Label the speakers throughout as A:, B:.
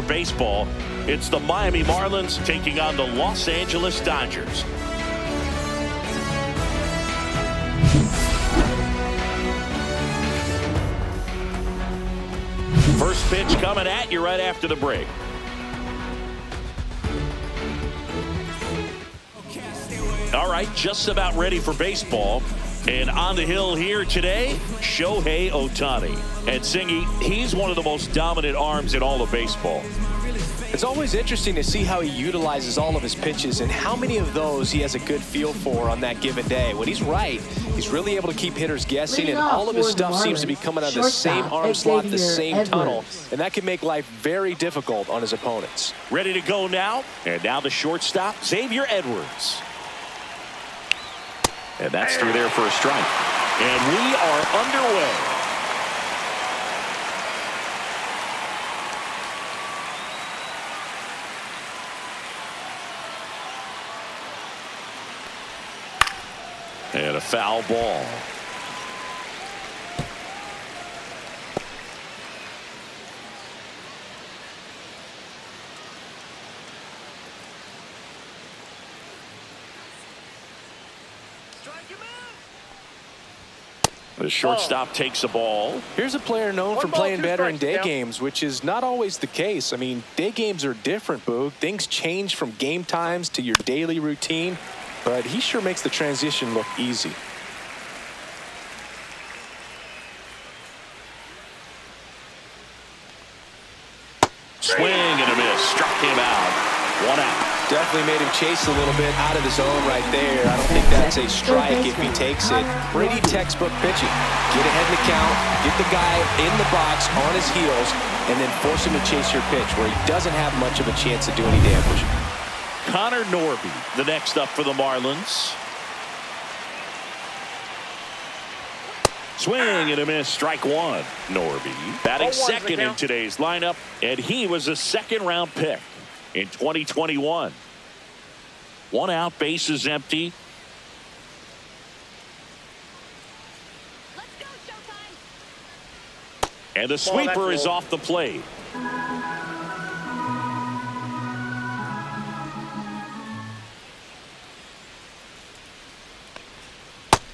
A: for baseball. It's the Miami Marlins taking on the Los Angeles Dodgers. First pitch coming at you right after the break. All right, just about ready for baseball. And on the hill here today, Shohei Ohtani. And Singy, he's one of the most dominant arms in all of baseball.
B: It's always interesting to see how he utilizes all of his pitches and how many of those he has a good feel for on that given day. When he's right, he's really able to keep hitters guessing, and all of his stuff seems to be coming out of the same arm slot, the same tunnel, and that can make life very difficult on his opponents.
A: Ready to go now, and now the shortstop, Xavier Edwards. And that's through there for a strike. And we are underway. And a foul ball. The shortstop takes the ball.
B: Here's a player known for playing better in day games, which is not always the case. I mean, day games are different, Boog. Things change from game times to your daily routine, but he sure makes the transition look easy.
A: Swing and a miss. Struck him out. One out.
B: Definitely made him chase a little bit out of his zone right there. I don't think that's a strike if he takes it. Pretty textbook pitching. Get ahead in the count, get the guy in the box on his heels, and then force him to chase your pitch where he doesn't have much of a chance to do any damage.
A: Connor Norby, the next up for the Marlins. Swing and a miss. Strike one. Norby batting second in today's lineup, and he was a second-round pick in 2021. One out, bases empty.
C: Let's go, Showtime.
A: And the sweeper is off the plate.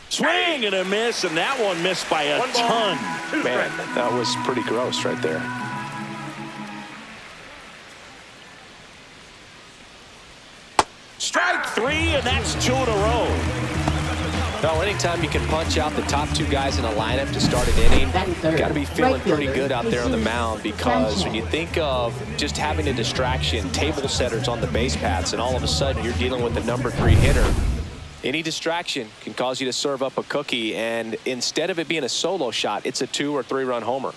A: Swing and a miss, and that one missed by a ton.
B: Man, that was pretty gross right there.
A: Strike three, and that's two in a row.
B: Well, anytime you can punch out the top two guys in a lineup to start an inning, you got to be feeling pretty good out there on the mound, because when you think of just having a distraction, table setters on the base paths, and all of a sudden you're dealing with the number 3 hitter, any distraction can cause you to serve up a cookie, and instead of it being a solo shot, it's a 2 or 3 run homer.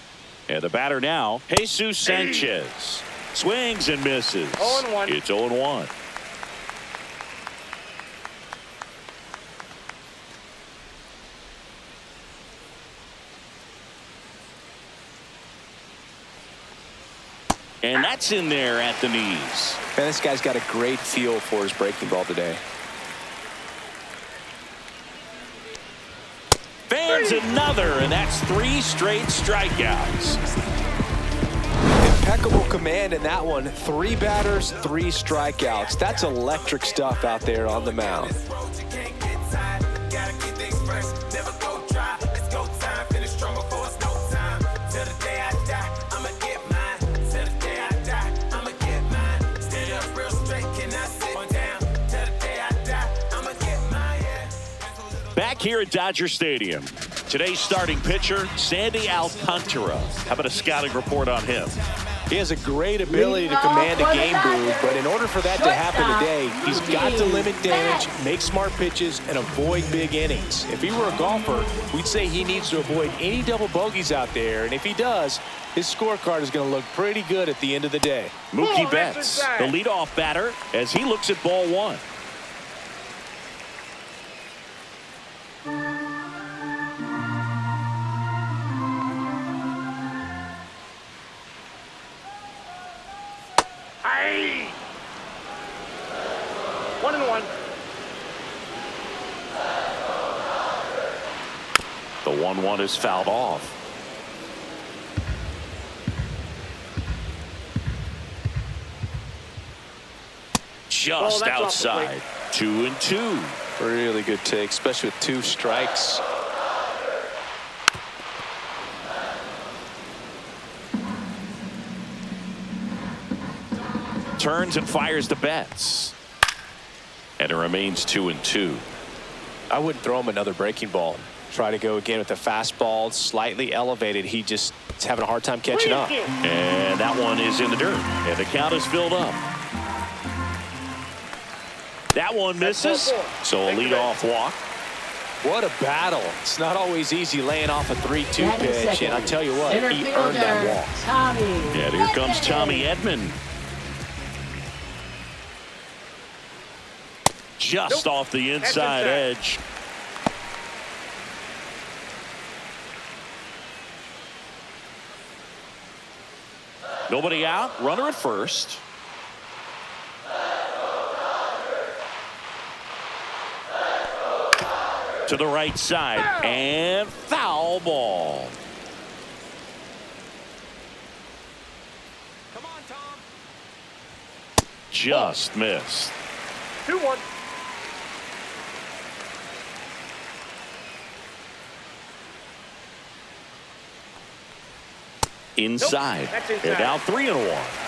A: And the batter now, Jesus Sanchez. Swings and misses.
D: 0-1.
A: It's 0-1. And that's in there at the knees.
B: Man, this guy's got a great feel for his breaking ball today.
A: Fans another, and that's 3 straight strikeouts.
B: Impeccable command in that one. 3 batters, 3 strikeouts. That's electric stuff out there on the mound.
A: Back here at Dodger Stadium, today's starting pitcher, Sandy Alcantara. How about a scouting report on him?
B: He has a great ability to command a game, Boog, but in order for that to happen today, he's got to limit damage, make smart pitches, and avoid big innings. If he were a golfer, we'd say he needs to avoid any double bogeys out there, and if he does, his scorecard is going to look pretty good at the end of the day.
A: Mookie Betts, the leadoff batter, as he looks at ball 1.
D: Hey! 1-1.
A: The 1-1 is fouled off. just outside. 2-2.
B: Really good take, especially with 2 strikes.
A: Turns and fires the bats. And it remains 2-2.
B: I wouldn't throw him another breaking ball. Try to go again with the fastball, slightly elevated. He just is having a hard time catching up.
A: And that one is in the dirt. And the count is filled up. That one misses. So a leadoff walk.
B: What a battle. It's not always easy laying off a 3-2 pitch. And I tell you what, he earned that walk.
C: Tommy.
A: And here comes Tommy Edman. Just off the inside edge. Nobody out. Runner at first. To the right side. And foul ball.
D: Come on, Tom.
A: Just missed.
D: 2-1.
A: Inside.
D: Nope, that's inside.
A: And now 3-1.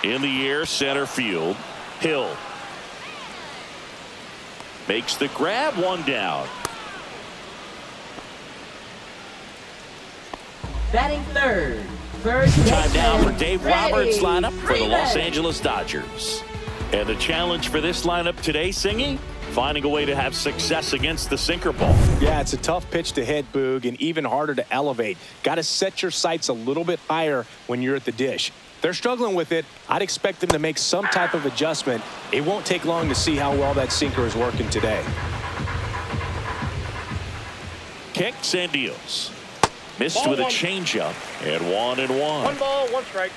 A: In the air, center field. Hill makes the grab, 1 down.
E: Batting third. First
A: Time now for
E: baseman,
A: Dave
E: Freddie
A: Roberts' lineup for the Los
E: Freeman.
A: Angeles Dodgers. And the challenge for this lineup today, Singy, finding a way to have success against the sinker ball.
F: Yeah, it's a tough pitch to hit, Boog, and even harder to elevate. Got to set your sights a little bit higher when you're at the dish. They're struggling with it. I'd expect them to make some type of adjustment. It won't take long to see how well that sinker is working today.
A: Kicks and deals. Missed
D: Ball
A: with a
D: 1.
A: changeup. And 1-1.
D: 1 ball, 1 strike.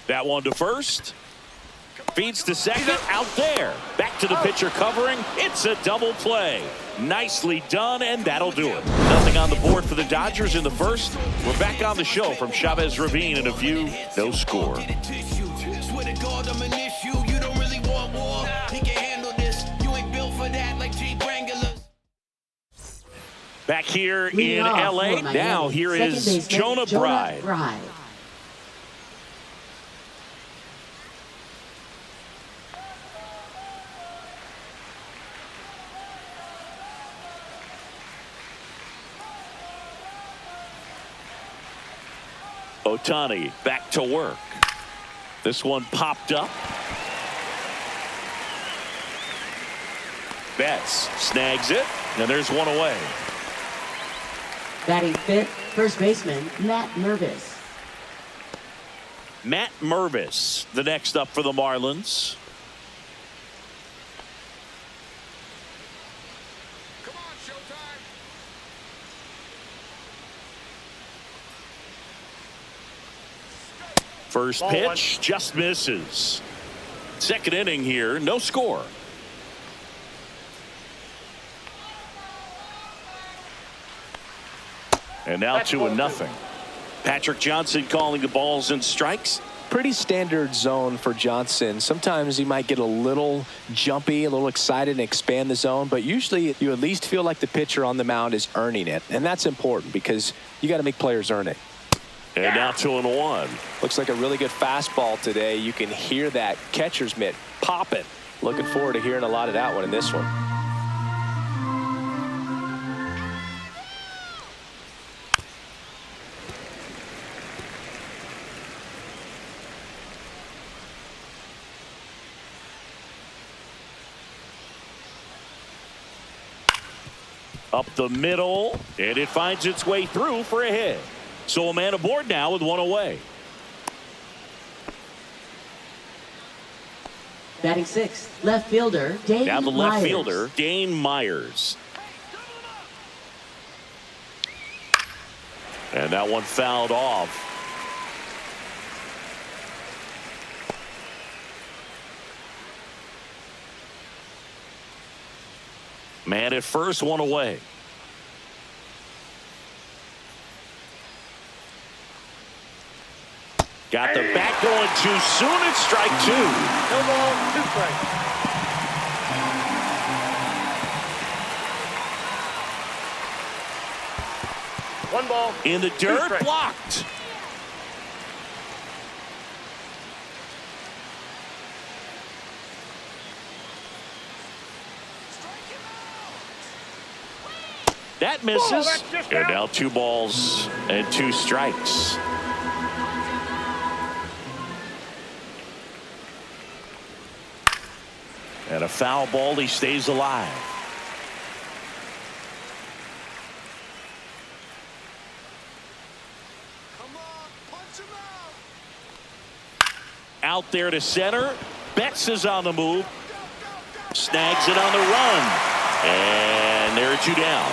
A: That one to first. Feeds to second. Out there. Back to the pitcher covering. It's a double play. Nicely done, and that'll do it. Nothing on the board for the Dodgers in the first. We're back on the show from Chavez Ravine in a few. No score. Back here
E: Leading
A: in
E: off
A: L.A.
E: for Miami,
A: Now here
E: second
A: is
E: baseman,
A: Jonah Bride. Ohtani back to work. This one popped up. Betts snags it, and there's one away.
E: Batting fifth, first baseman, Matt Mervis.
A: Matt Mervis, the next up for the Marlins.
D: Come on, showtime.
A: First
D: Ball
A: pitch just misses. Second inning here, no score. And now
D: That's
A: 2-0. Patrick Johnson calling the balls and strikes.
B: Pretty standard zone for Johnson. Sometimes he might get a little jumpy, a little excited and expand the zone, but usually you at least feel like the pitcher on the mound is earning it. And that's important because you got to make players earn it.
A: And now 2-1.
B: Looks like a really good fastball today. You can hear that catcher's mitt popping. Looking forward to hearing a lot of that one in this one.
A: Up the middle, and it finds its way through for a hit. So a man aboard now with one away.
E: Batting sixth, left fielder, Dane
A: Down the left
E: Myers.
A: fielder, Dane Myers. And that one fouled off. Man at first, one away. Got the bat going too soon. It's strike two.
D: No ball, 2 strikes. One ball.
A: In the
D: 2
A: dirt,
D: strikes.
A: blocked. That misses.
D: that's just
A: And
D: out.
A: now 2 balls and 2 strikes. And a foul ball, he stays alive. Out there to center. Betts is on the move. Snags it on the run. And there are 2 down.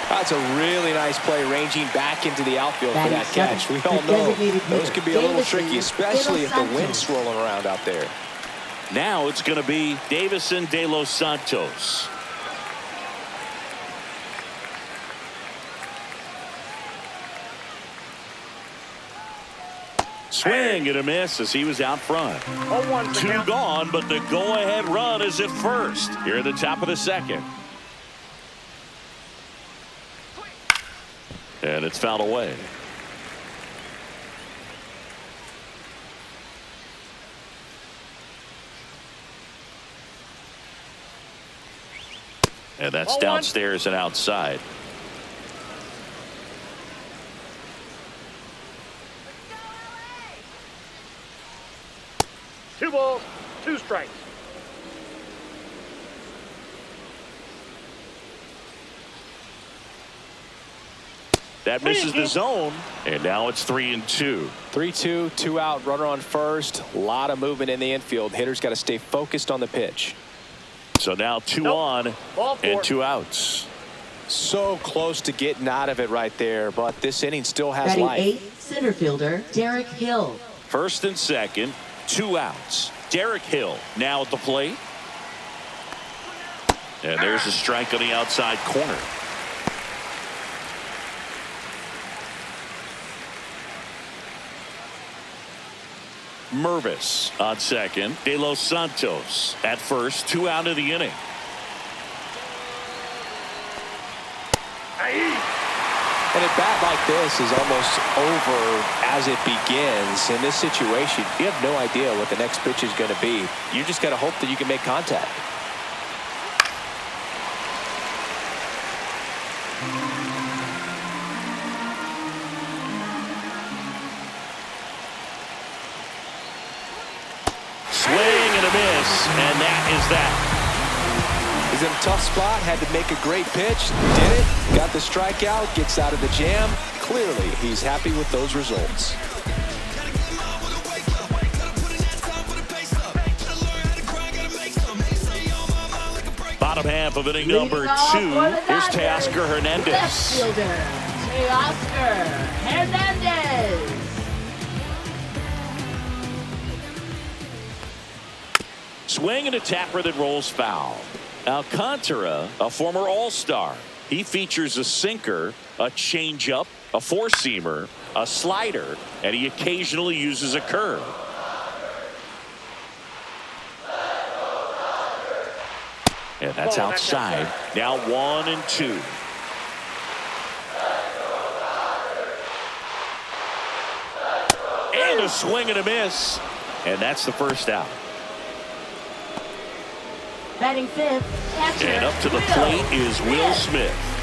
B: That's a really nice play, ranging back into the outfield for that catch. We all
E: The
B: know
E: designated
B: those
E: hitter,
B: can be a little
E: Davison
B: tricky, especially if the
E: De Los
B: wind's
E: Santos.
B: swirling around out there.
A: Now it's going to be Davison De Los Santos. Swing and a miss as he was out front.
D: 0-1 to
A: 2
D: count.
A: gone, but the go-ahead run is at first. Here at the top of the second. And it's fouled away. And that's
D: 0-1.
A: downstairs and outside.
D: Two balls, 2 strikes.
A: That misses the zone. And now it's 3-2.
B: 3-2, 2 out, runner on first. A lot of movement in the infield. Hitter's got to stay focused on the pitch.
A: So now 2
D: Nope.
A: on
D: Ball 4.
A: and 2 outs.
B: So close to getting out of it right there, but this inning still has
E: Batting
B: life.
E: 8th, center fielder Derek Hill.
A: First and second, 2 outs. Derek Hill now at the plate. And there's a strike on the outside corner. Mervis on second. De Los Santos at first. 2 out of the inning.
B: And a bat like this is almost over as it begins. In this situation, you have no idea what the next pitch is going to be. You just got to hope that you can make contact.
A: Swing and a miss, and that is that.
B: He's in a tough spot, had to make a great pitch, did it, got the strikeout, gets out of the jam. Clearly, he's happy with those results.
A: Bottom half of inning
E: Leading
A: number
E: off
A: 2.
E: for the
A: Here's
E: Dodgers,
A: Teoscar
E: Left
A: Hernandez.
E: fielder Teoscar Hernandez.
A: Swing and a tapper that rolls foul. Alcantara, a former All-Star. He features a sinker, a changeup, a four-seamer, a slider, and he occasionally uses a curve. And that's outside. Now 1 and 2. And a swing and a miss. And that's the first out.
E: Batting 5th, catcher
A: And up to the
E: Will
A: plate is Will
E: Smith.
A: Smith.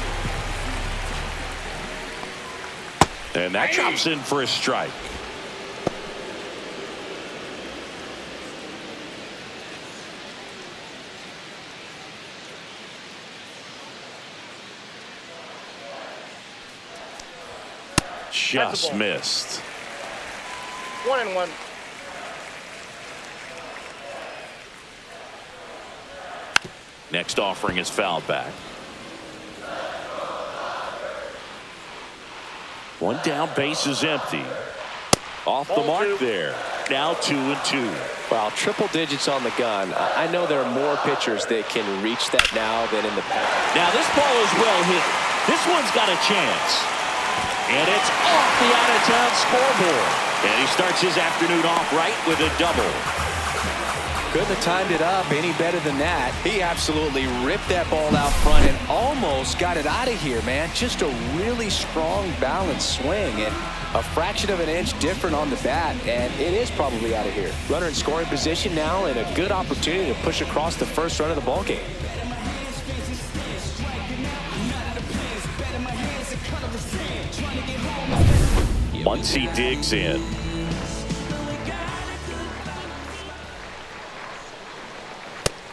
A: And that drops in for a strike. Just
D: ball.
A: missed.
D: 1-1.
A: Next offering is fouled back. One down, base is empty. Off the
D: Ball
A: mark
D: two.
A: there. Now 2-2.
B: Well, triple digits on the gun. I know there are more pitchers that can reach that now than in the past.
A: Now this ball is well hit. This one's got a chance. And it's off the out-of-town scoreboard. And he starts his afternoon off right with a double.
B: Couldn't have timed it up any better than that. He absolutely ripped that ball out front and almost got it out of here, man. Just a really strong, balanced swing, and a fraction of an inch different on the bat, and it is probably out of here. Runner in scoring position now, and a good opportunity to push across the first run of the ball game.
A: Once he digs in.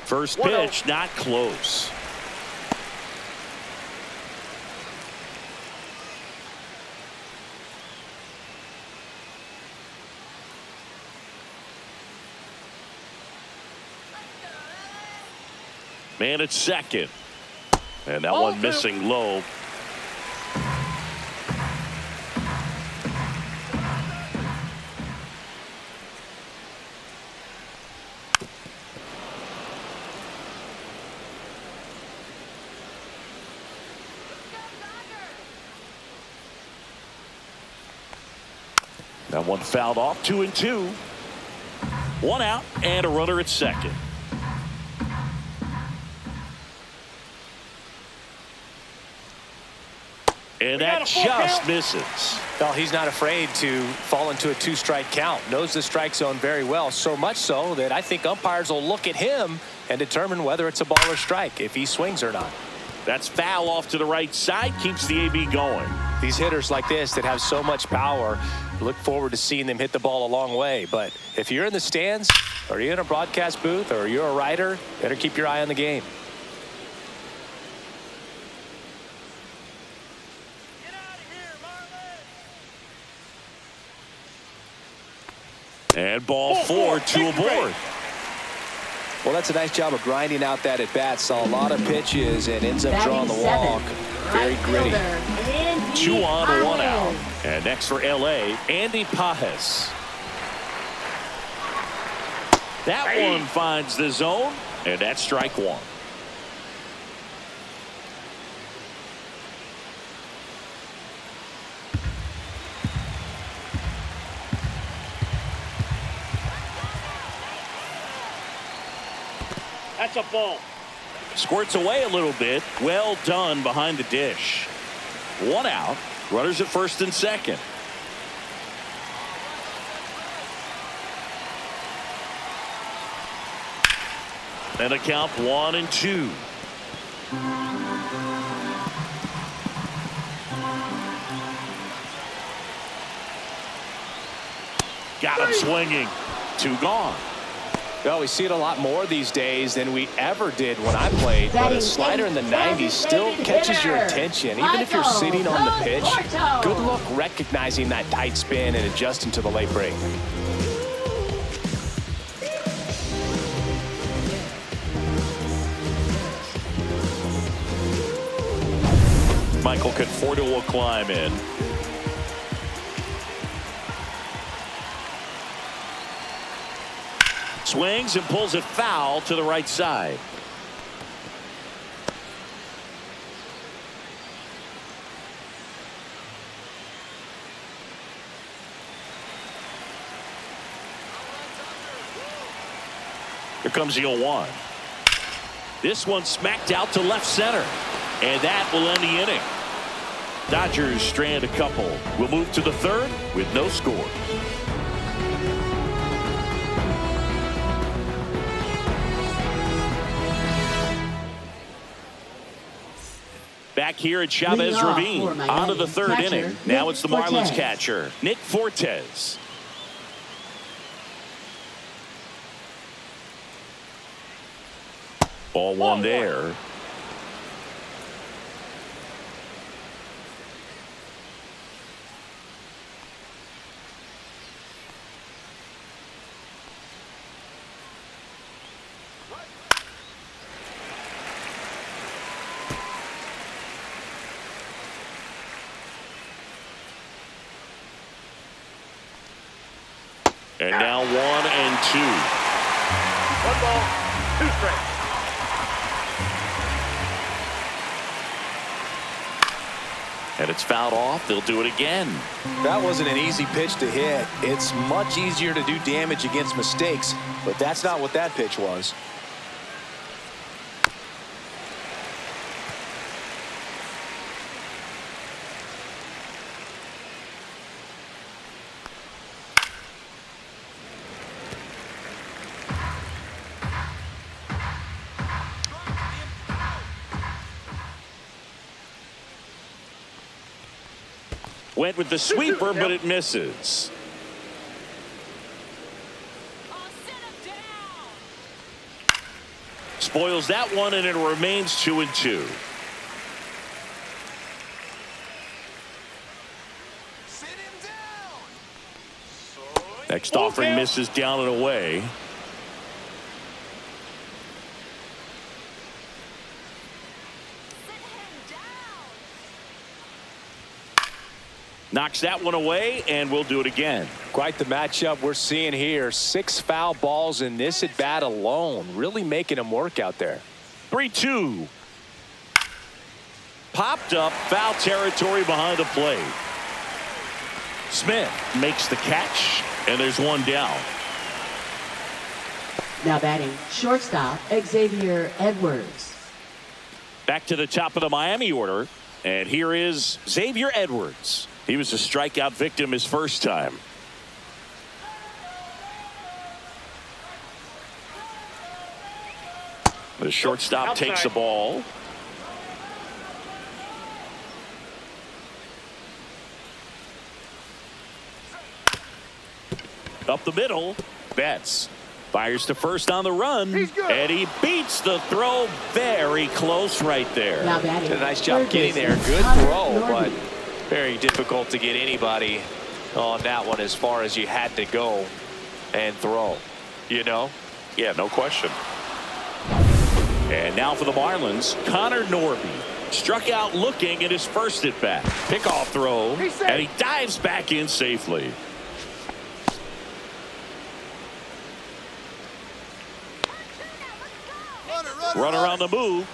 A: First pitch, not close. Man at second. And that one missing low. That one fouled off. 2-2. One out and a runner at second. And that just misses.
B: Well, he's not afraid to fall into a two-strike count. Knows the strike zone very well, so much so that I think umpires will look at him and determine whether it's a ball or strike, if he swings or not.
A: That's foul off to the right side. Keeps the AB going.
B: These hitters like this that have so much power, look forward to seeing them hit the ball a long way. But if you're in the stands, or you're in a broadcast booth, or you're a writer, better keep your eye on the game.
A: And ball four, two aboard.
B: Well, that's a nice job of grinding out that at-bat. Saw a lot of pitches and ends up drawing the walk. Very gritty.
A: 2 on, 1 out. And next for LA, Andy Pajes. That one finds the zone, and that's strike one.
D: That's a ball.
A: Squirts away a little bit. Well done behind the dish. 1 out. Runners at first and second. And a count 1-2. Got him swinging. 2 gone.
B: Well, we see it a lot more these days than we ever did when I played, but a slider in the 90s still catches your attention. Even if you're sitting on the pitch, good luck recognizing that tight spin and adjusting to the late break.
A: Michael Conforto will climb in. Swings and pulls it foul to the right side. Here comes the 0-1. This one smacked out to left center. And that will end the inning. Dodgers strand a couple. We'll move to the third with no score. Back here at Chavez Ravine, on to the third inning. Now it's the Marlins catcher, Nick Fortes. Ball one there. And now 1 and 2.
D: 1 ball, 2 strikes.
A: And it's fouled off. They'll do it again.
F: That wasn't an easy pitch to hit. It's much easier to do damage against mistakes, but that's not what that pitch was.
A: Went with the sweeper, but it misses.
C: Oh, sit him down.
A: Spoils that one, and it remains 2 and 2. Next offering misses down and away.
C: Sit him down.
A: Knocks that one away, and we'll do it again.
F: Quite the matchup we're seeing here. 6 foul balls in this at bat alone, really making them work out there.
A: 3-2. Popped up, foul territory behind the plate. Smith makes the catch, and there's one down.
E: Now batting, shortstop, Xavier Edwards.
A: Back to the top of the Miami order, and here is Xavier Edwards. He was a strikeout victim his first time. The shortstop takes the ball. Up the middle, Betts fires to first on the run, and he beats the throw very close right there.
E: Now batting,
B: Did a nice job
E: third
B: getting there.
E: baseman,
B: Good
E: Connor
B: throw, but
E: Norby.
B: very difficult to get anybody on that one as far as you had to go and throw. You know?
A: Yeah, no question. And now for the Marlins, Connor Norby. Struck out looking at his first at bat. Pickoff throw, and he dives back in safely. Runner on the move.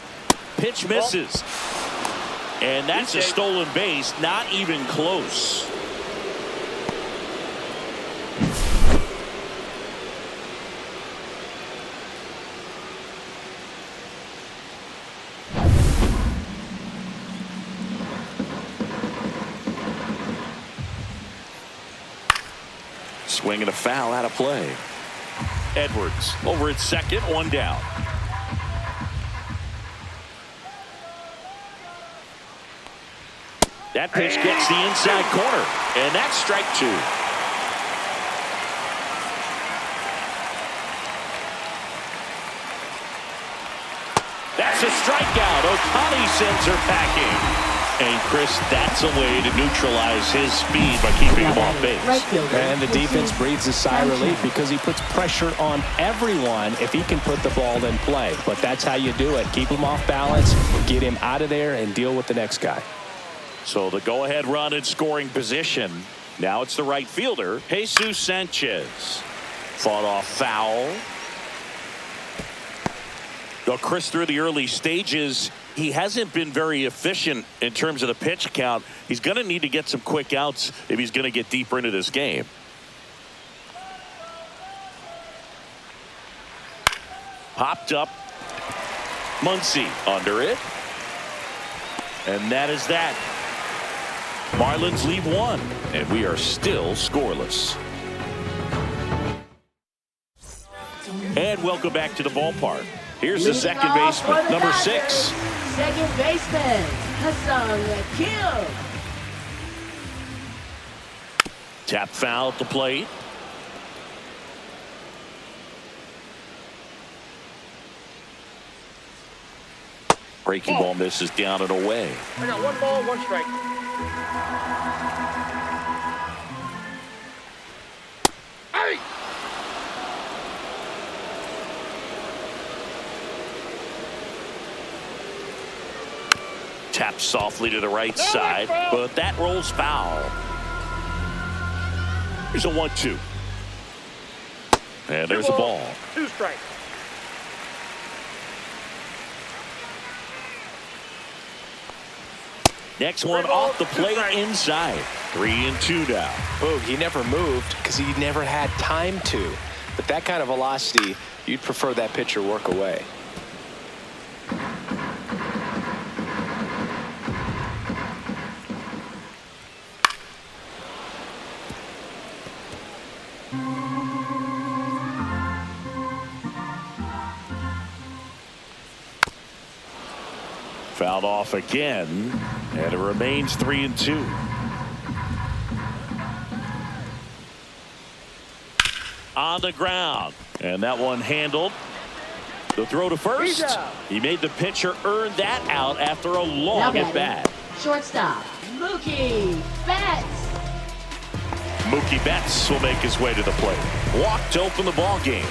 A: Pitch misses. And that's a stolen base, not even close. Swing and a foul out of play. Edwards over at second, one down. That pitch gets the inside corner, and that's strike 2. That's a strikeout. Ohtani sends her packing. And Chris, that's a way to neutralize his speed by keeping him off base.
E: Right fielder,
F: And the defense breathes a sigh of relief because he puts pressure on everyone if he can put the ball in play. But that's how you do it. Keep him off balance, get him out of there, and deal with the next guy.
A: So the go-ahead run in scoring position. Now it's the right fielder, Jesus Sanchez. Fought off foul. Though Chris, through the early stages, he hasn't been very efficient in terms of the pitch count. He's going to need to get some quick outs if he's going to get deeper into this game. Popped up. Muncy under it. And that is that. Marlins lead 1, and we are still scoreless. And welcome back to the ballpark. Here's the second
E: Leading off
A: baseman,
E: for the
A: number
E: Dodgers,
A: 6.
E: Second baseman, Hassan Kim.
A: Tap foul at the plate. Breaking ball misses down and away.
D: I got 1 ball, 1 strike. Hey!
A: Taps softly to the right side, but that rolls foul. Here's a 1-2. And there's a ball.
D: 2 strikes.
A: Next one off the plate inside. 3-2 now.
B: Boog, he never moved because he never had time to. But that kind of velocity, you'd prefer that pitcher work away.
A: Fouled off again, and it remains 3-2. On the ground, and that one handled. The throw to first. He made the pitcher earn that out after a long at bat.
E: Shortstop, Mookie Betts.
A: Mookie Betts will make his way to the plate. Walk to open the ball game.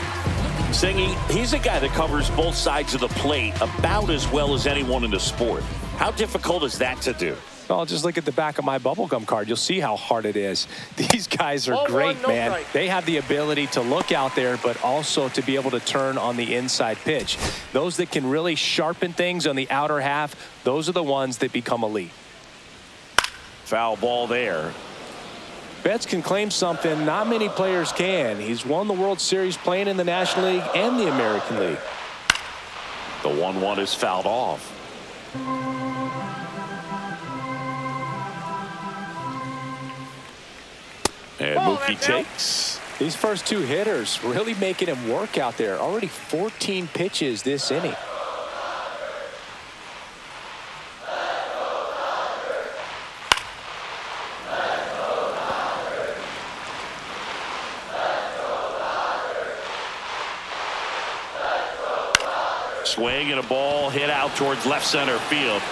A: Singing, he's a guy that covers both sides of the plate about as well as anyone in the sport. How difficult is that to do?
F: Well, just look at the back of my bubblegum card. You'll see how hard it is. These guys are great, man. They have the ability to look out there, but also to be able to turn on the inside pitch. Those that can really sharpen things on the outer half, those are the ones that become elite.
A: Foul ball there.
F: Betts can claim something not many players can. He's won the World Series playing in the National League and the American League.
A: The 1-1 is fouled off. And Mookie takes.
F: These first 2 hitters really making him work out there. Already 14 pitches this inning.
A: Swing and a ball hit out towards left center field.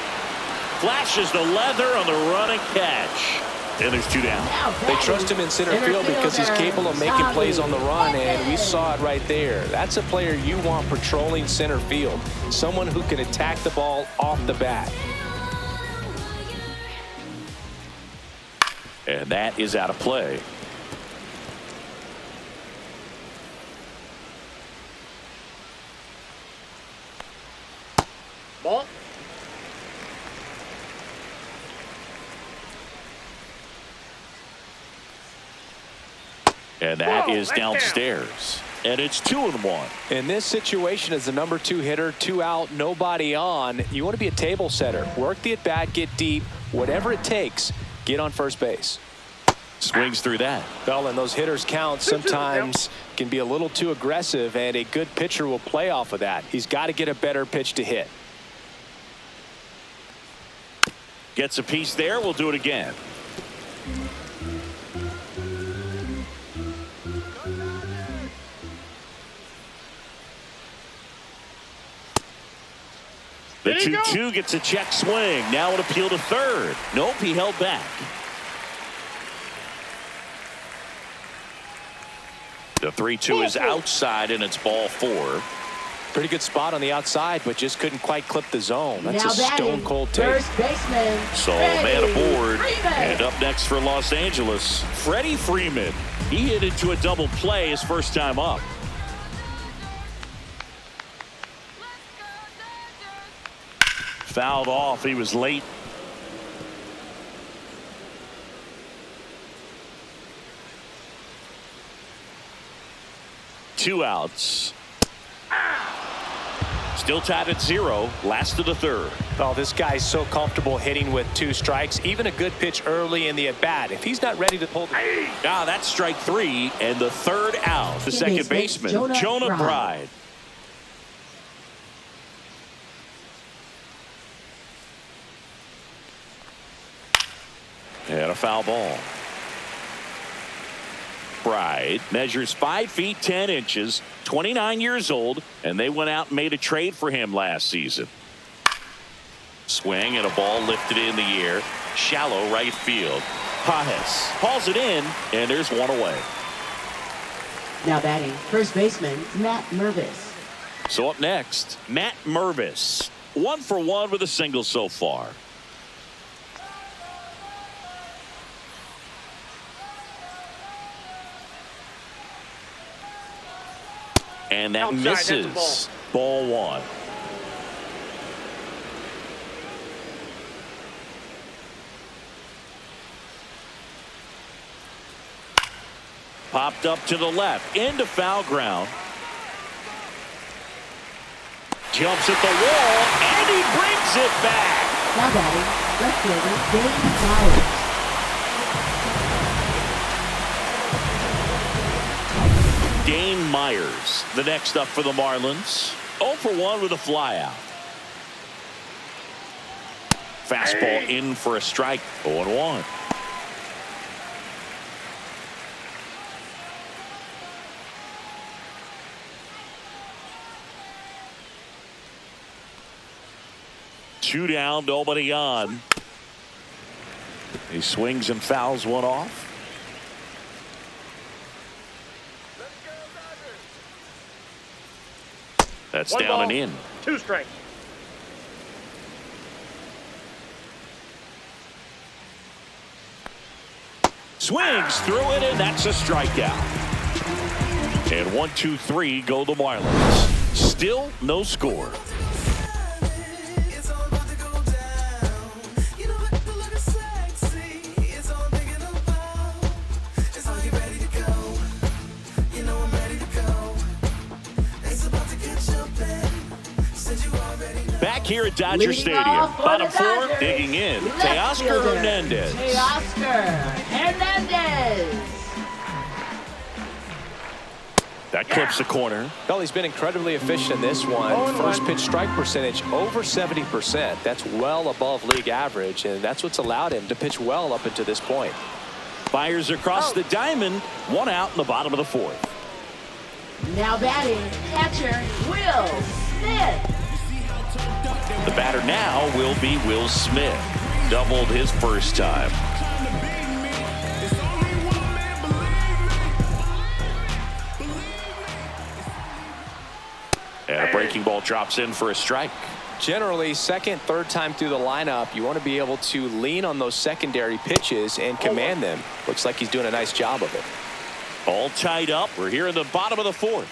A: Flashes the leather on the running catch. And there's 2 down.
F: They trust him in center field because he's capable of making plays on the run, and we saw it right there. That's a player you want patrolling center field. Someone who can attack the ball off the bat.
A: And that is out of play.
D: Ball.
A: And that is downstairs. And it's 2-1.
F: In this situation, as the number 2 hitter, 2 out, nobody on, you want to be a table setter. Work the at-bat, get deep, whatever it takes, get on first base.
A: Swings through that.
F: Well, and those hitters count sometimes can be a little too aggressive, and a good pitcher will play off of that. He's got to get a better pitch to hit.
A: Gets a piece there. We'll do it again. The 2-2 gets a check swing. Now an appeal to third. Nope, he held back. The 3-2 is outside, and it's ball 4.
F: Pretty good spot on the outside, but just couldn't quite clip the zone. That's
E: Now
F: a stone cold take.
E: First baseman.
A: So man aboard. And up next for Los Angeles, Freddie Freeman. He hit into a double play his first time up. Fouled off. He was late. Two outs. Still tied at 0. Last of the third.
F: Oh, this guy's so comfortable hitting with 2 strikes. Even a good pitch early in the at-bat. If he's not ready to pull the...
A: That's strike 3 and the third out. The second baseman, Jonah Bride. And a foul ball. Bride measures 5 feet 10 inches, 29 years old, and they went out and made a trade for him last season. Swing and a ball lifted in the air, shallow right field. Pajes hauls it in, and there's one away.
E: Now batting, first baseman, Matt Mervis.
A: So up next, Matt Mervis. 1 for 1 with a single so far. And that
D: Outside, that's a
A: misses. Ball one. Popped up to the left, into foul ground. Jumps at the wall, and he brings it back.
E: Now batting, left fielder Dave Myers.
A: Dane Myers, the next up for the Marlins. 0 for 1 with a flyout. Fastball in for a strike. 0-1. Two down, nobody on. He swings and fouls one off. That's
D: One
A: down
D: ball,
A: and in.
D: 2 strikes.
A: Swings through it, and that's a strikeout. And 1, 2, 3 go the Marlins. Still no score. Back here at Dodger
E: Leading
A: Stadium.
E: off for
A: Bottom
E: the
A: 4,
E: Dodgers,
A: digging in.
E: left
A: Teoscar
E: fielder,
A: Hernandez.
E: Teoscar Hernandez.
A: That clips the corner.
B: Well, he's been incredibly efficient in this one. First pitch strike percentage over 70%. That's well above league average, and that's what's allowed him to pitch well up until this point.
A: Fires across the diamond. 1 out in the bottom of the 4th.
E: Now batting, catcher Will Smith.
A: The batter now will be Will Smith. Doubled his first time. And a breaking ball drops in for a strike.
B: Generally, second, third time through the lineup, you want to be able to lean on those secondary pitches and command them. Looks like he's doing a nice job of it.
A: All tied up. We're here in the bottom of the 4th.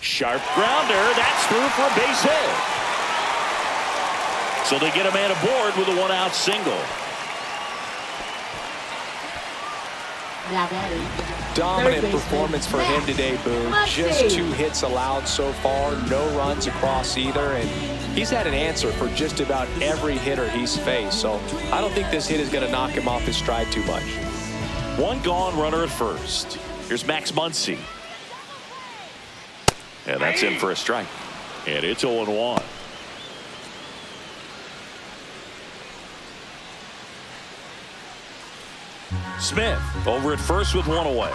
A: Sharp grounder. That's through for a base hit. So they get a man aboard with a 1-out single.
E: Now batting.
B: Dominant
E: third baseman,
B: performance for him
E: Max
B: today, Boone.
E: Muncy.
B: Just 2 hits allowed so far, no runs across either, and he's had an answer for just about every hitter he's faced. So I don't think this hit is going to knock him off his stride too much.
A: 1 gone, runner at first. Here's Max Muncy. And that's in for a strike. And it's 0-1. Smith over at first with 1 away.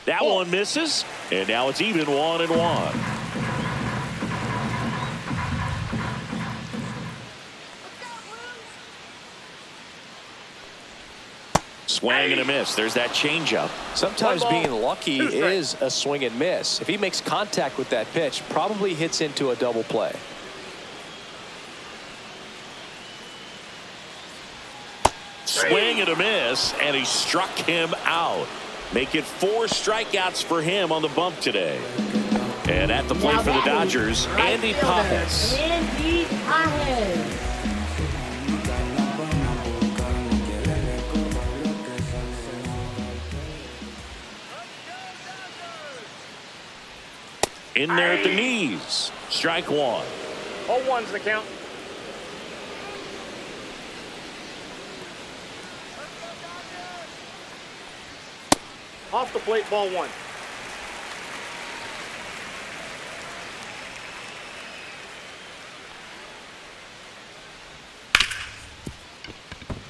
A: That one misses, and now it's even 1-1. Swing and a miss. There's that changeup.
B: Sometimes
D: One ball,
B: being lucky
D: 2 strikes.
B: is a swing and miss. If he makes contact with that pitch, probably hits into a double play.
A: Swing and a miss, and he struck him out. Make it 4 strikeouts for him on the bump today. And at the plate
E: Now
A: for the
E: batting,
A: Dodgers,
E: right
A: Andy
E: fielder,
A: Pajes.
E: Andy Pajes.
A: In there at the knees. Strike 1.
D: 0-1's the count. Off the plate, ball 1.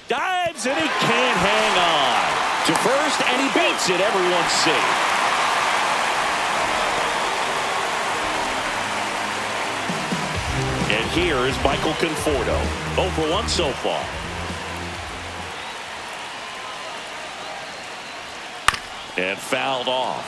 A: Dives, and he can't hang on. To first, and he beats it. Everyone's safe. And here is Michael Conforto. 0 for 1 so far. And fouled off.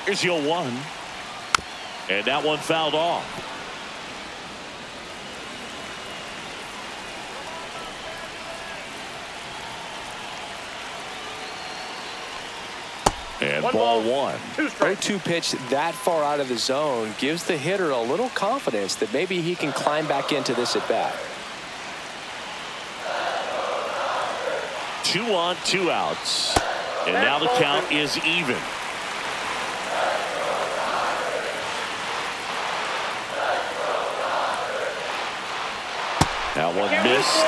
A: Here's your 1. And that one fouled off. And ball 1.
D: 2 strikes.
B: 0-2 pitch that far out of the zone gives the hitter a little confidence that maybe he can climb back into this at bat.
A: 2 on, 2 outs. And now the count is even. That one missed.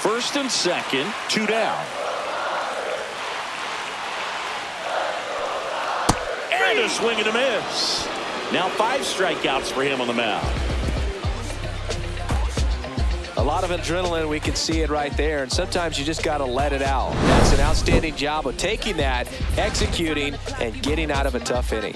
A: First and second, 2 down. And a swing and a miss. Now 5 strikeouts for him on the mound.
B: A lot of adrenaline, we can see it right there, and sometimes you just got to let it out. That's an outstanding job of taking that, executing, and getting out of a tough inning.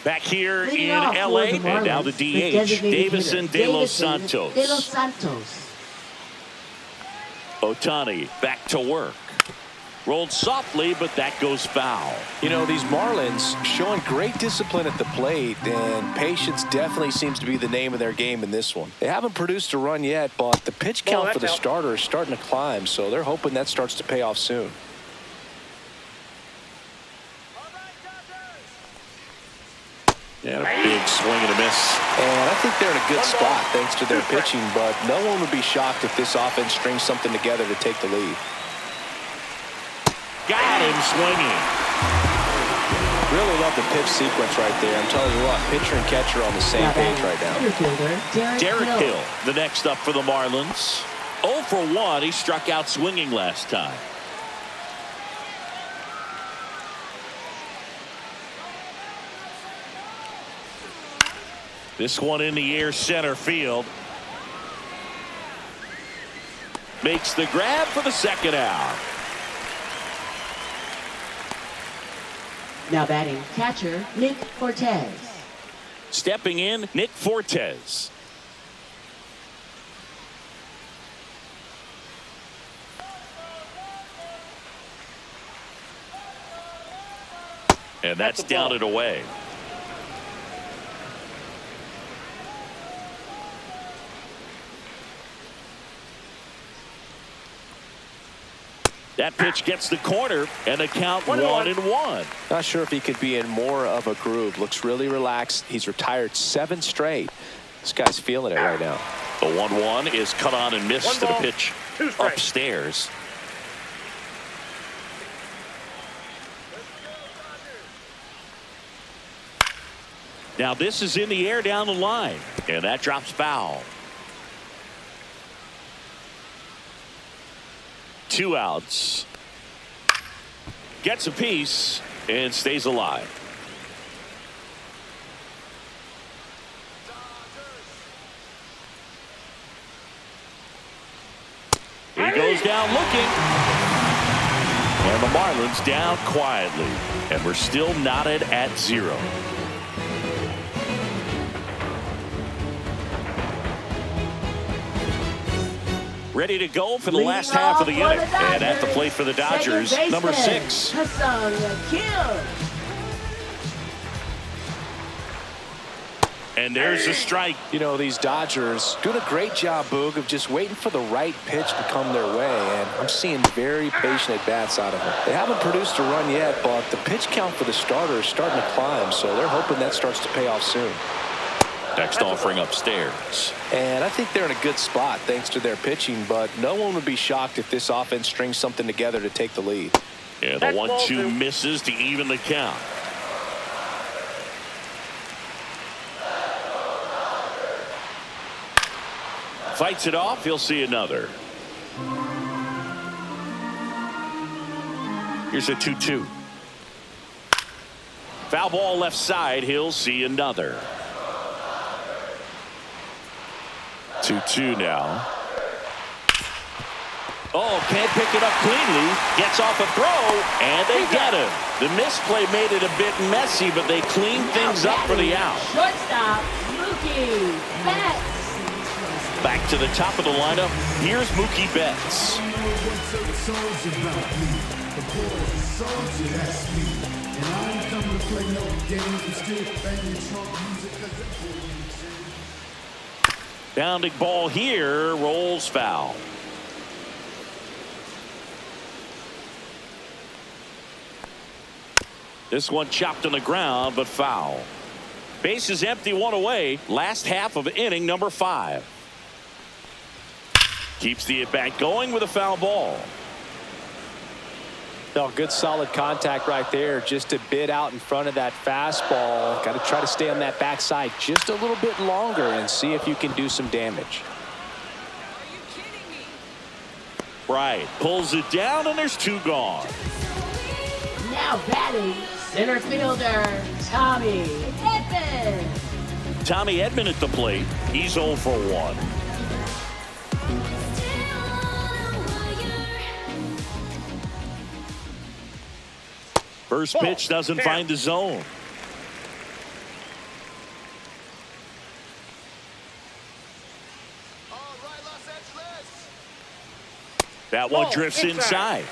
A: Back here
E: Leading
A: in
E: off for
A: L.A.
E: the
A: and now the
E: Marlins, the
A: DH,
E: designated
A: Davison
E: hitter,
A: de los Santos.
E: De los Santos.
A: Ohtani back to work. Rolled softly, but that goes foul.
B: You know, these Marlins showing great discipline at the plate, and patience definitely seems to be the name of their game in this one. They haven't produced a run yet, but the pitch count for the starter is starting to climb, so they're hoping that starts to pay off soon.
A: And a big swing and a miss.
B: And I think they're in a good spot thanks to their pitching, but no one would be shocked if this offense strings something together to take the lead.
A: Got him swinging.
B: Really love the pitch sequence right there. I'm telling you what, pitcher and catcher on the same page right now.
A: Derek Hill, the next up for the Marlins. 0 for 1. He struck out swinging last time. This one in the air, center field. Makes the grab for the second out.
E: Now batting, catcher, Nick Fortes.
A: Stepping in, Nick Fortes. And that's down and away. That pitch gets the corner, and the count 1-1.
B: Not sure if he could be in more of a groove. Looks really relaxed. He's retired 7 straight. This guy's feeling it right now.
A: The 1-1 is cut on and missed to the pitch
D: 2 strikes.
A: upstairs. Now this is in the air down the line, and that drops foul. 2 outs. Gets a piece and stays alive. He goes down looking. And the Marlins down quietly. And we're still knotted at 0. Ready to go for the last half of the inning. And at the plate for the Dodgers, number 6. And there's a strike.
B: You know, these Dodgers doing a great job, Boog, of just waiting for the right pitch to come their way. And I'm seeing very patient at-bats out of them. They haven't produced a run yet, but the pitch count for the starter is starting to climb, so they're hoping that starts to pay off soon.
A: Next offering upstairs.
B: And I think they're in a good spot thanks to their pitching, but no one would be shocked if this offense strings something together to take the lead.
A: And the 1-2 misses to even the count. Fights it off. He'll see another. Here's a 2-2. Foul ball left side. He'll see another. 2-2 now. Oh, can't pick it up cleanly. Gets off a throw, and they get him. The misplay made it a bit messy, but they cleaned things up for the out.
E: Shortstop, Mookie Betts.
A: Back to the top of the lineup. Here's Mookie Betts. Bounding ball here, rolls foul. This one chopped on the ground, but foul. Base is empty, one away. Last half of inning number 5. Keeps the at-bat going with a foul ball.
B: No, good solid contact right there. Just a bit out in front of that fastball. Got to try to stay on that backside just a little bit longer and see if you can do some damage.
A: Right. Pulls it down, and there's 2 gone.
E: Now batting, center fielder, Tommy Edman.
A: Tommy Edman at the plate. He's 0 for 1. First pitch doesn't find the zone. That one drifts inside.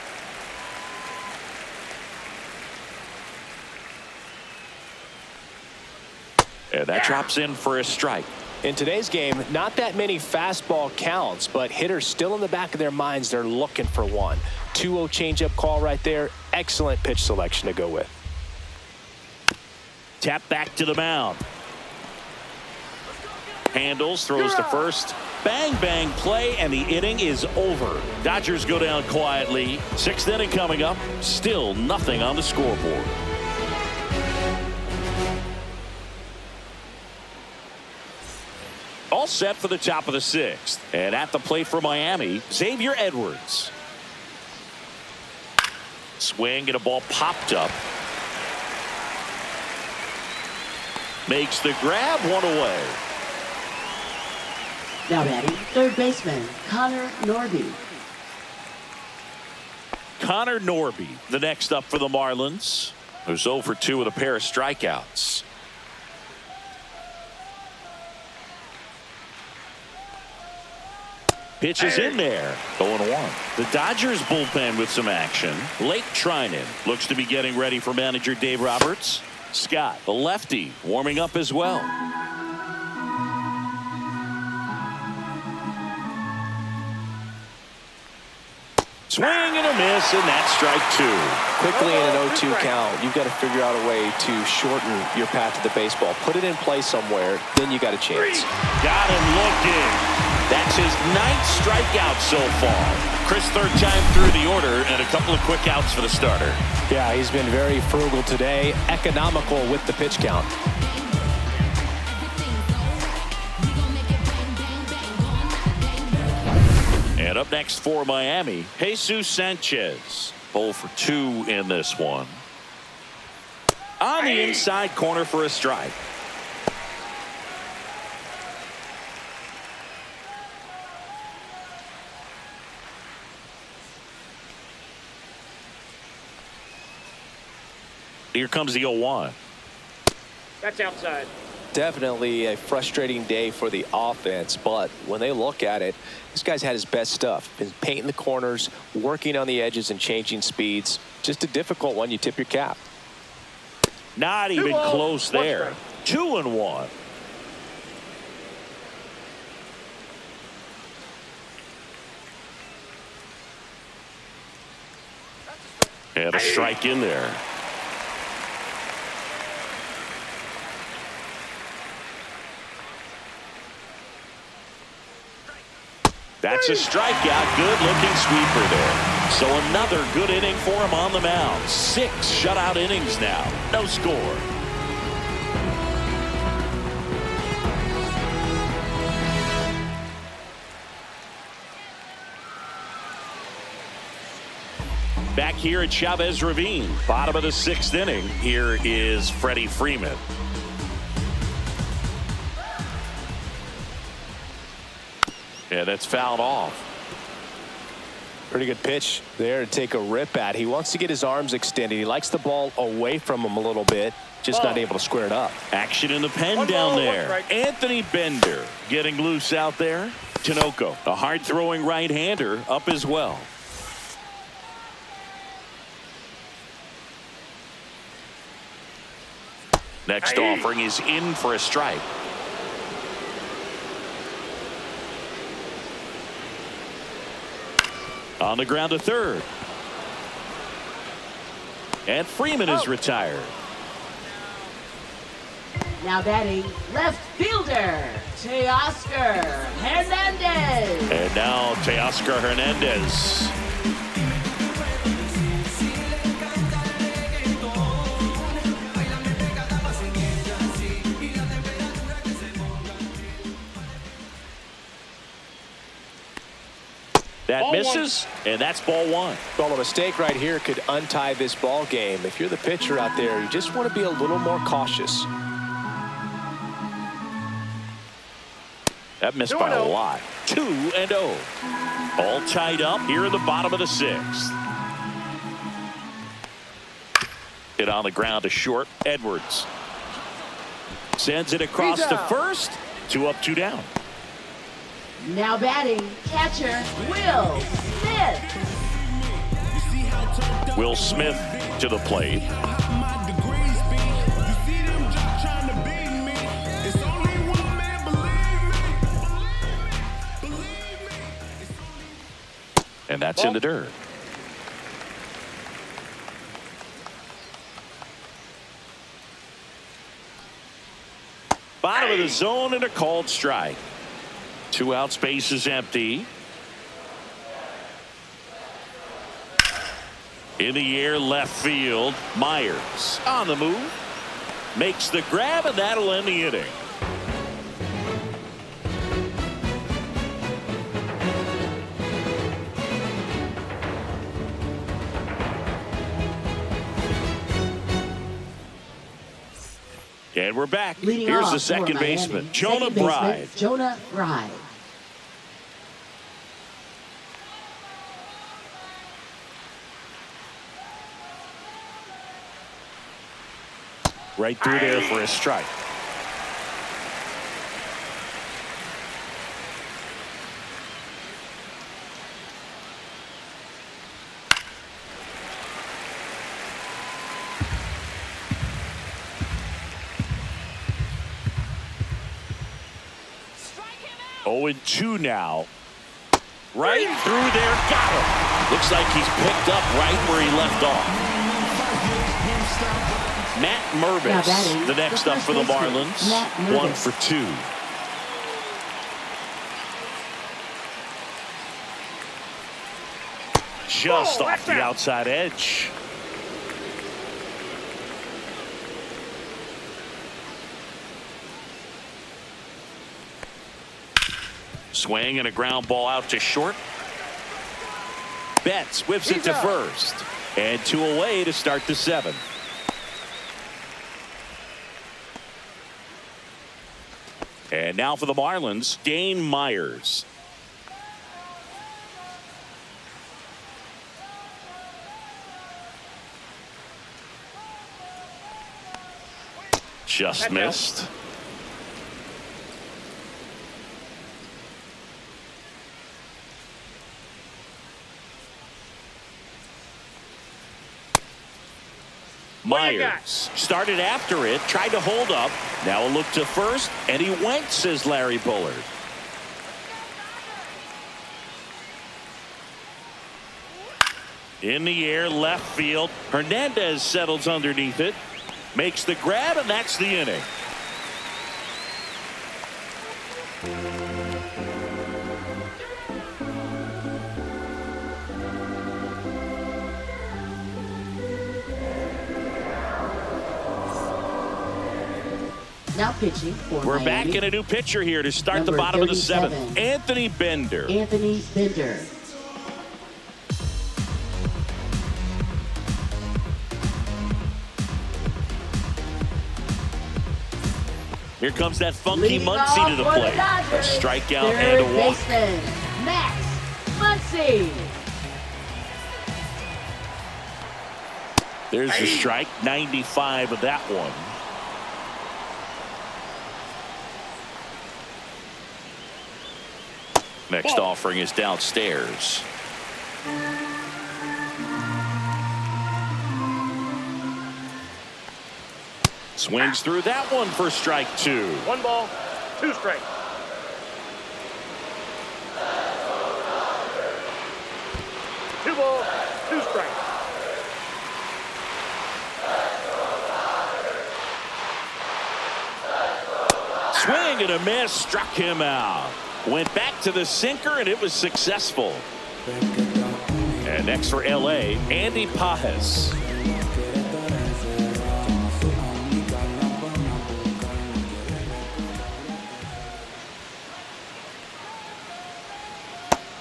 A: And that drops in for a strike.
B: In today's game, not that many fastball counts, but hitters still in the back of their minds, they're looking for one. 2-0 changeup call right there. Excellent pitch selection to go with.
A: Tap back to the mound. Handles, throws to first. Bang, bang play, and the inning is over. Dodgers go down quietly. 6th inning coming up. Still nothing on the scoreboard. All set for the top of the 6th. And at the plate for Miami, Xavier Edwards. Swing and a ball popped up. Makes the grab, one away.
E: Now batting, third baseman, Connor Norby.
A: Connor Norby, the next up for the Marlins, who's 0 for 2 with a pair of strikeouts. Pitch is in there. 0-1. The Dodgers bullpen with some action. Blake Trinan looks to be getting ready for manager Dave Roberts. Scott, the lefty, warming up as well. Swing and a miss, and that's strike 2.
B: Quickly in an 0-2 count, you've got to figure out a way to shorten your path to the baseball. Put it in play somewhere, then you got a chance.
A: Got him looking. That's his 9th strikeout so far. Chris, 3rd time through the order, and a couple of quick outs for the starter.
B: Yeah, he's been very frugal today, economical with the pitch count.
A: And up next for Miami, Jesus Sanchez. 0 for 2 in this one. On the inside corner for a strike. Here comes the 0-1.
D: That's outside.
B: Definitely a frustrating day for the offense, but when they look at it, this guy's had his best stuff. Been painting the corners, working on the edges and changing speeds. Just a difficult one. You tip your cap.
A: Not even close there. 2-1. And a strike in there. That's a strikeout. Good looking sweeper there. So another good inning for him on the mound. 6 shutout innings now. No score. Back here at Chavez Ravine, bottom of the 6th inning. Here is Freddie Freeman. And that's fouled off.
B: Pretty good pitch there to take a rip at. He wants to get his arms extended. He likes the ball away from him a little bit, just not able to square it up.
A: Action in the pen down there. Anthony Bender getting loose out there. Tinoco, a hard-throwing right-hander, up as well. Next offering is in for a strike. On the ground to third. And Freeman is retired.
E: Now batting, left fielder, Teoscar Hernandez.
A: And now Teoscar Hernandez. That misses, and that's ball one.
B: Well, a mistake right here could untie this ball game. If you're the pitcher out there, you just want to be a little more cautious.
A: That missed by a lot. 2-0. All tied up here in the bottom of the sixth. Hit on the ground to short. Edwards sends it across to first. 2 up, 2 down.
E: Now batting, catcher, Will Smith.
A: Will Smith to the plate. And that's in the dirt. Bottom of the zone and a called strike. 2 out, space is empty. In the air, left field. Myers on the move. Makes the grab, and that'll end the inning. And we're back.
E: Leading
A: Here's
E: off
A: the
E: for
A: second
E: Miami,
A: baseman, Jonah
E: second baseman,
A: Bride.
E: Jonah Bride.
A: Right through there for a strike.
C: Strike him out.
A: 0-2 now. Right through there, got him. Looks like he's picked up right where he left off. Matt Mervis, the next up for the Marlins. 1 for 2. Just off the outside edge. Swing and a ground ball out to short. Betts whips it to first. And 2 away to start the 7th. And now for the Marlins, Dane Myers. Just missed. Myers started after it, tried to hold up. Now a look to first, and he went, says Larry Bullard. In the air, left field. Hernandez settles underneath it, makes the grab, and that's the inning.
E: Now pitching for
A: We're
E: Miami.
A: back in a new pitcher here to start the
E: Number
A: bottom of the
E: 37.
A: 7th. Anthony Bender.
E: Anthony Bender.
A: Here comes that funky
E: Leading
A: Muncy
E: off
A: to the
E: for
A: plate. A
E: Dodgers,
A: strikeout
E: third
A: and a walk.
E: baseman, Max Muncy.
A: There's the strike, 95 of that one. Next offering is downstairs. Swings through that one for strike 2.
D: 1 ball, 2 strikes. Two balls, 2 strikes.
A: Swing and a miss, struck him out. Went back to the sinker, and it was successful. And next for L.A., Andy Pajes.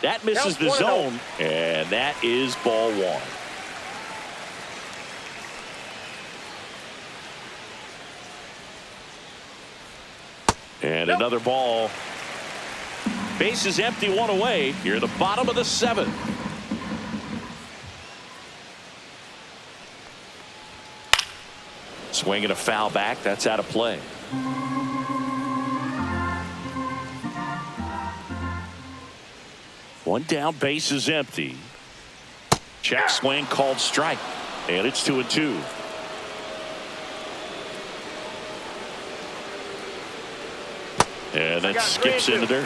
A: That misses the zone, and that is ball 1. And another ball. Base is empty, 1 away. Here at the bottom of the 7th. Swinging a foul back. That's out of play. One down, base is empty. Check swing called strike. And it's 2-2. And that skips in the dirt.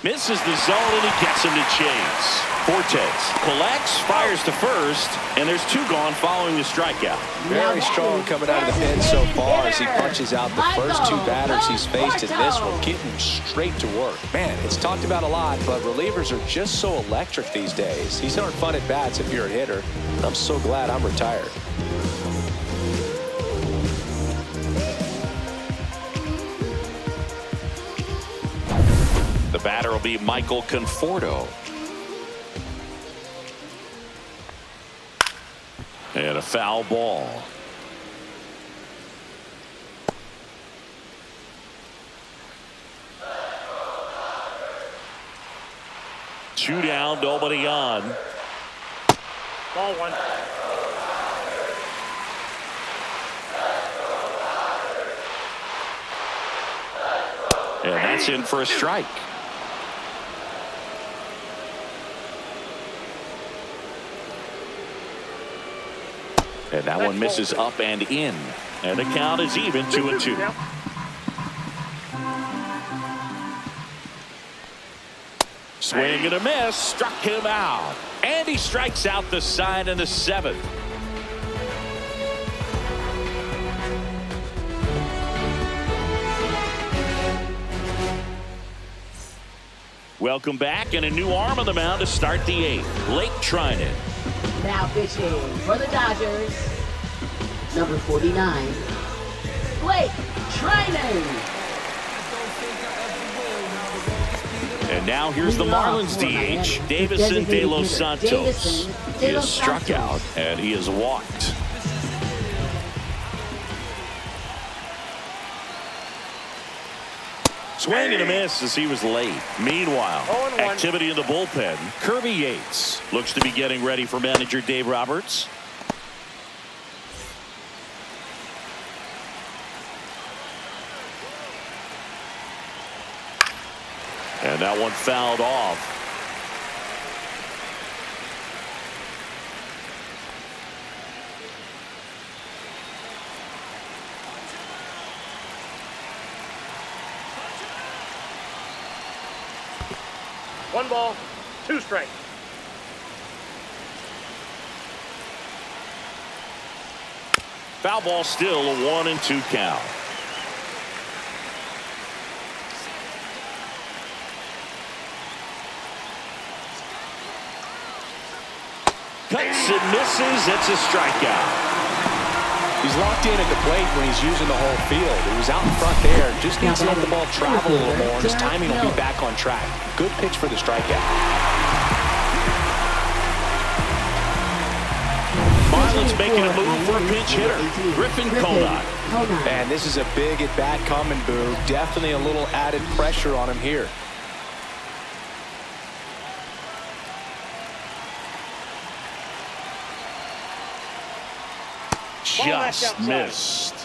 A: Misses the zone, and he gets him to chase. Fortes collects, fires to first, and there's 2 gone following the strikeout.
B: Very strong coming out of the pen so far as he punches out the first 2 batters he's faced in this one, getting straight to work. Man, it's talked about a lot, but relievers are just so electric these days. These aren't fun at bats if you're a hitter. I'm so glad I'm retired.
A: The batter will be Michael Conforto. And a foul ball. Two down, nobody on.
D: Ball 1.
A: And that's in for a strike. And that one misses up and in. And the count is even, 2-2. Swing and a miss, struck him out. And he strikes out the side in the 7th. Welcome back, and a new arm on the mound to start the 8th. Blake Trinan.
E: Now pitching for the Dodgers, number 49, Blake Trinan.
A: And now here's the Marlins DH, Davison De Los Santos. He is struck out, and he is walked. Swing and a miss as he was late. Meanwhile, activity in the bullpen. Kirby Yates looks to be getting ready for manager Dave Roberts. And that one fouled off.
D: One ball, 2 strikes.
A: Foul ball, still a 1-2 count. Cuts and misses. It's a strikeout.
B: He's locked in at the plate when he's using the whole field. He was out in front there. Just needs to let the ball travel a little more, and his timing will be back on track. Good pitch for the strikeout.
A: Marlins Marlins making a move for a pinch hitter. Griffin Conant.
B: And this is a big at-bat coming, Boo. Definitely a little added pressure on him here.
A: Just missed.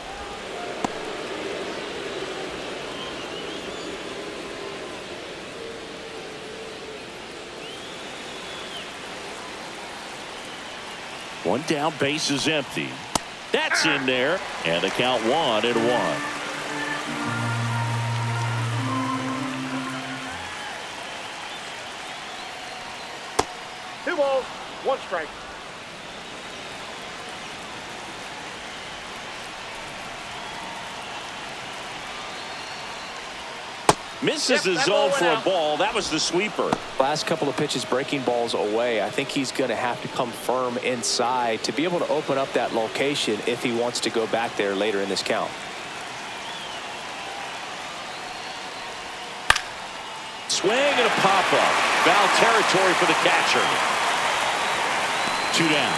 A: One down, base is empty. That's in there, and the count 1-1.
D: 2 balls, 1 strike.
A: Misses the
D: That
A: zone
D: ball
A: for
D: went
A: a
D: out.
A: ball. That was the sweeper.
B: Last couple of pitches breaking balls away. I think he's going to have to come firm inside to be able to open up that location if he wants to go back there later in this count.
A: Swing and a pop-up. Foul territory for the catcher. 2 down.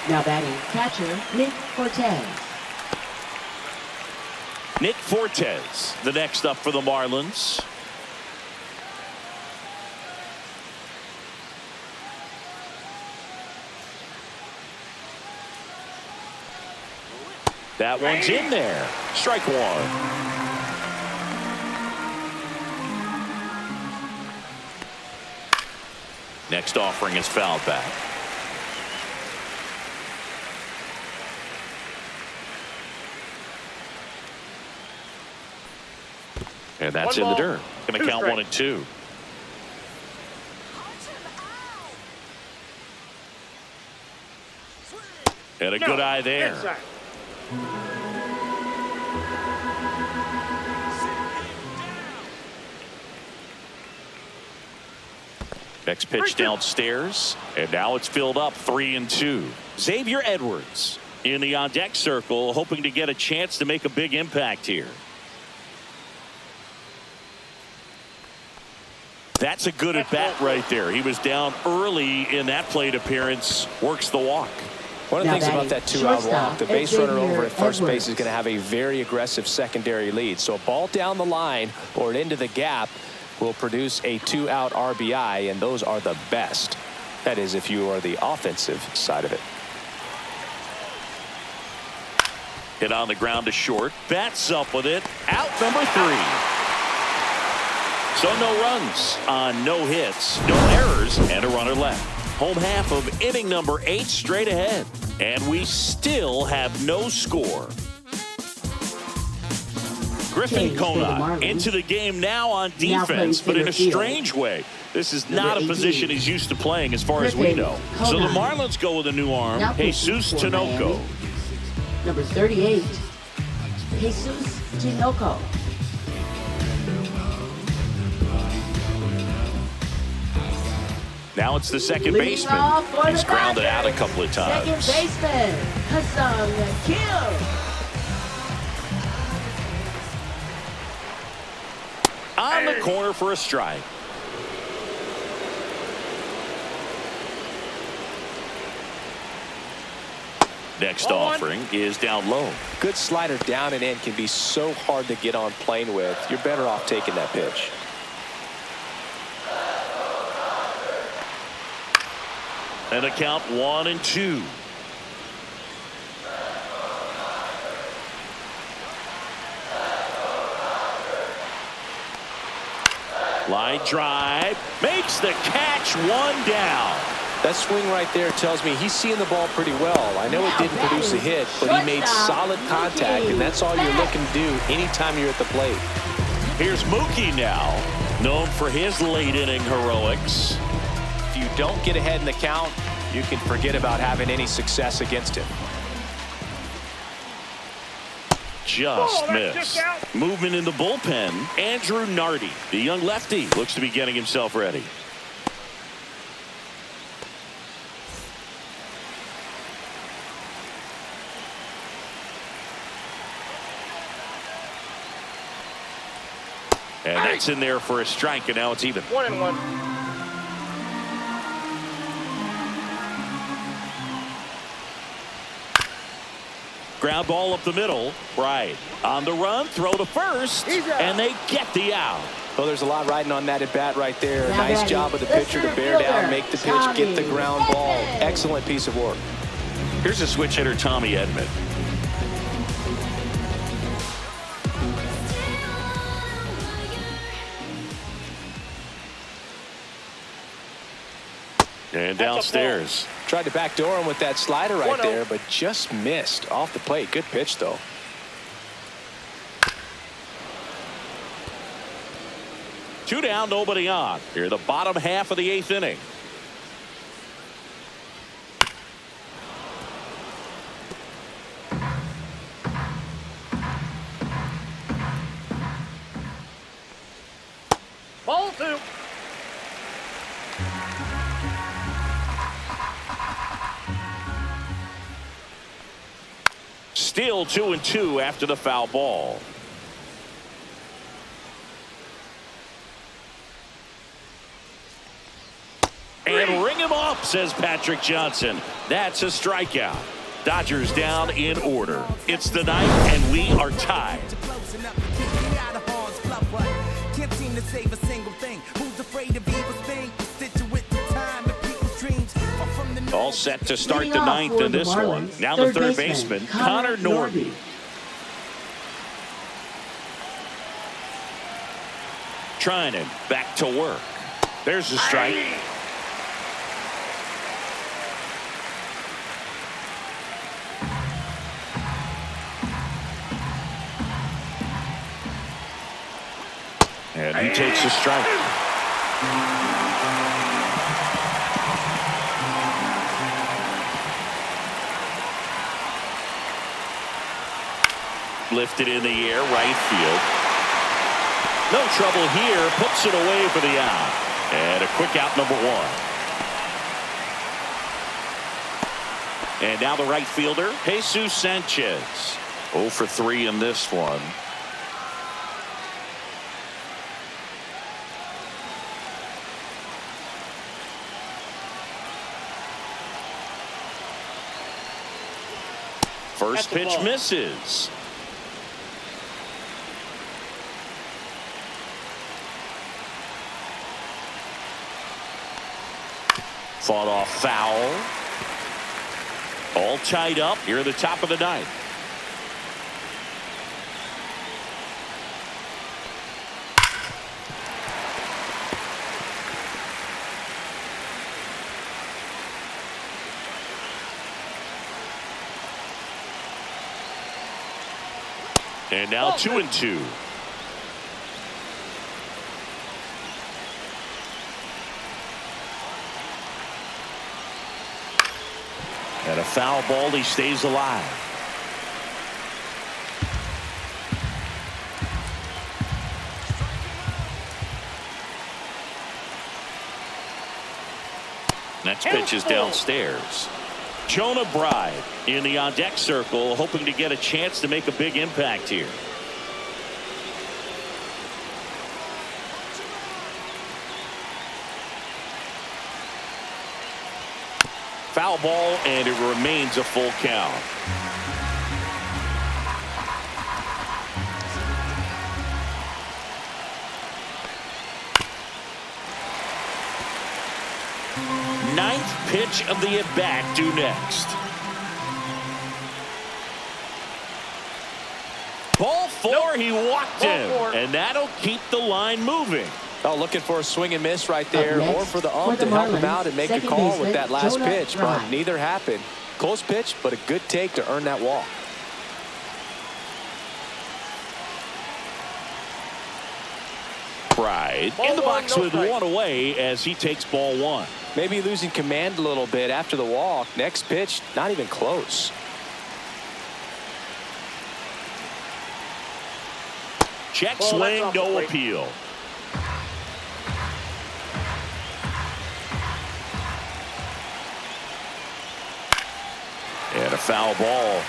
E: Now batting catcher, Nick Cortez.
A: Nick Fortes, the next up for the Marlins. That one's in there. Strike 1. Next offering is fouled back. And that's in the dirt. Going to count 1 and 2. And a good eye there.
D: Inside.
A: Next pitch downstairs, and now it's filled up 3 and 2. Xavier Edwards in the on deck circle, hoping to get a chance to make a big impact here. That's a good at bat right there. He was down early in that plate appearance. Works the walk.
B: One of the things about that 2-out walk, the base runner over at first base is going to have a very aggressive secondary lead. So a ball down the line or into the gap will produce a 2-out RBI, and those are the best. That is, if you are the offensive side of it.
A: Hit on the ground to short. Bats up with it. Out number 3. So no runs on no hits, no errors, and a runner left. Home half of inning number 8 straight ahead. And we still have no score. Griffin Conant into the game now on defense, but in a strange way. This is not a position he's used to playing as far as we know. So the Marlins go with a new arm, Jesus Tinoco.
E: Number 38, Jesus Tinoco.
A: Now it's the second baseman. He's grounded out a couple of times.
E: Second baseman, Hassan Kill.
A: On the corner for a strike. Next offering is down low.
B: Good slider down and in can be so hard to get on plane with. You're better off taking that pitch.
A: And a count 1 and 2. Line drive makes the catch, 1 down.
B: That swing right there tells me he's seeing the ball pretty well. I know it didn't produce a hit, but he made solid contact, and that's all you're looking to do anytime you're at the plate.
A: Here's Mookie now, known for his late inning heroics.
B: If you don't get ahead in the count, you can forget about having any success against him.
A: Just missed. Movement in the bullpen. Andrew Nardi, the young lefty, looks to be getting himself ready. And that's in there for a strike, and now it's even.
D: 1 and 1.
A: Ground ball up the middle. Right. On the run, throw to first, and they get the out.
F: Well, there's a lot riding on that at bat right there.
E: Now
F: Nice
E: batting,
F: job of the
E: the
F: pitcher to
E: center
F: bear down,
E: fielder,
F: make the pitch, get the
E: Tommy
F: ground ball.
E: Edman.
F: Excellent piece of work.
A: Here's a switch hitter, Tommy Edman. And downstairs.
F: Tried to backdoor him with that slider right
D: 1-0.
F: there, but just missed off the plate. Good pitch, though.
A: Two down, nobody on. Here, the bottom half of the 8th inning.
D: Ball 2.
A: Still 2-2 after the foul ball. And ring him up, says Patrick Johnson. That's a strikeout. Dodgers down in order. It's the 9th, and we are tied.
G: Can't seem to save a single thing. Who's afraid of evil thing? Situate the time and people's dreams. From the
A: All set to start
E: Leading
A: the
E: off
A: 9th
E: for
A: in
E: the
A: this
E: Marlins,
A: one. Now the third baseman, Connor Norton. Trinan back to work. There's a strike. And he takes a strike. Lifted in the air, right field. No trouble here. Puts it away for the out. And a quick out, number 1. And now the right fielder, Jesus Sanchez. 0 for 3 in this one. First pitch misses. Fought off foul. All tied up here at the top of the 9th. And now 2-2. And a foul ball, he stays alive. Next pitch is downstairs. Jonah Bride in the on-deck circle, hoping to get a chance to make a big impact here. Foul ball, and it remains a full count. Ninth pitch of the at-bat due next. Ball 4, he walked him, and that'll keep the line moving.
F: Oh, looking for a swing and miss right there,
E: Up next,
F: or for the
E: for
F: ump
E: the
F: to help him
E: Marlins,
F: out and make a
E: second
F: call with
E: baseman,
F: that last
E: Jonah
F: pitch, but
E: Bride.
F: neither happened. Close pitch, but a good take to earn that walk.
A: Bride
D: Ball
A: in the
D: one,
A: box
D: no
A: with
D: strike.
A: 1 away as he takes ball 1.
F: Maybe losing command a little bit after the walk. Next pitch, not even close.
A: Check
D: Ball, that's
A: swing,
D: off the
A: no
D: plate.
A: appeal. And a foul ball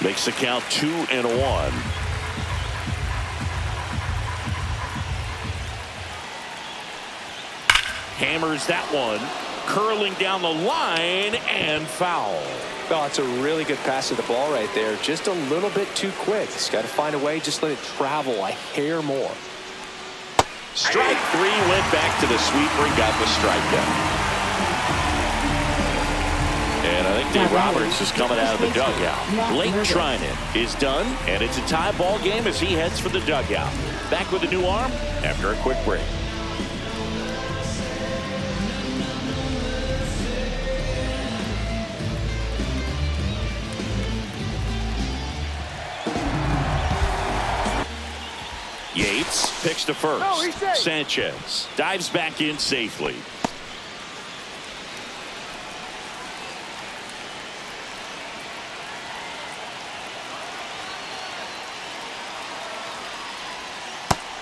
A: makes the count 2-1. Hammers that one. curling down the line and foul.
B: Oh, it's a really good pass of the ball right there. Just a little bit too quick. He's got to find a way. Just let it travel a hair more.
A: Strike three, went back to the sweeper and got the strikeout. And I think Dave Roberts is coming out of the dugout. Blake Trinan is done, and it's a tie ball game as he heads for the dugout. Back with a new arm after a quick break. Yates picks to first. Sanchez dives back in safely.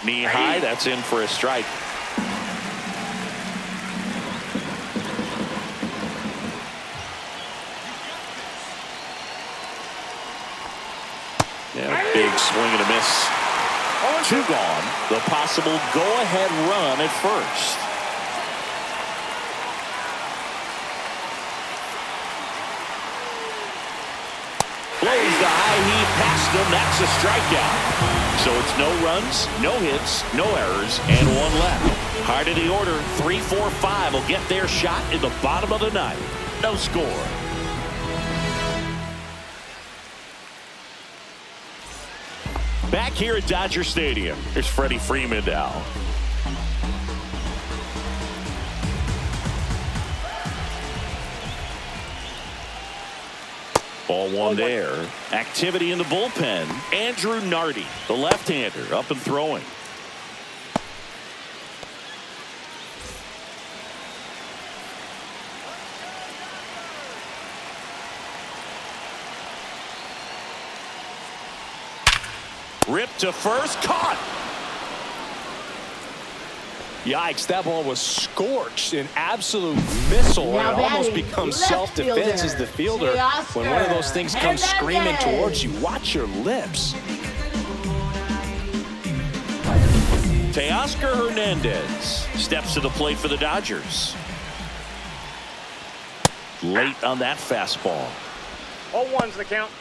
A: Knee high, that's in for a strike. Yeah, big swing and a miss. Two gone. The possible go-ahead run at first. Blows the high heat past him. That's a strikeout. So it's no runs, no hits, no errors, and one left. Hard of the order, 3, 4, 5 will get their shot in the bottom of the ninth. No score. Back here at Dodger Stadium, here's Freddie Freeman now. Ball one there. Activity in the bullpen. Andrew Nardi, the left-hander, up and throwing. Ripped to first, caught.
F: Yikes, that ball was scorched, an absolute missile, and it almost becomes self-defense as the fielder. When one of those things comes screaming towards you, watch your lips.
A: Teoscar Hernandez steps to the plate for the Dodgers. Late on that fastball.
D: 0-1's the count.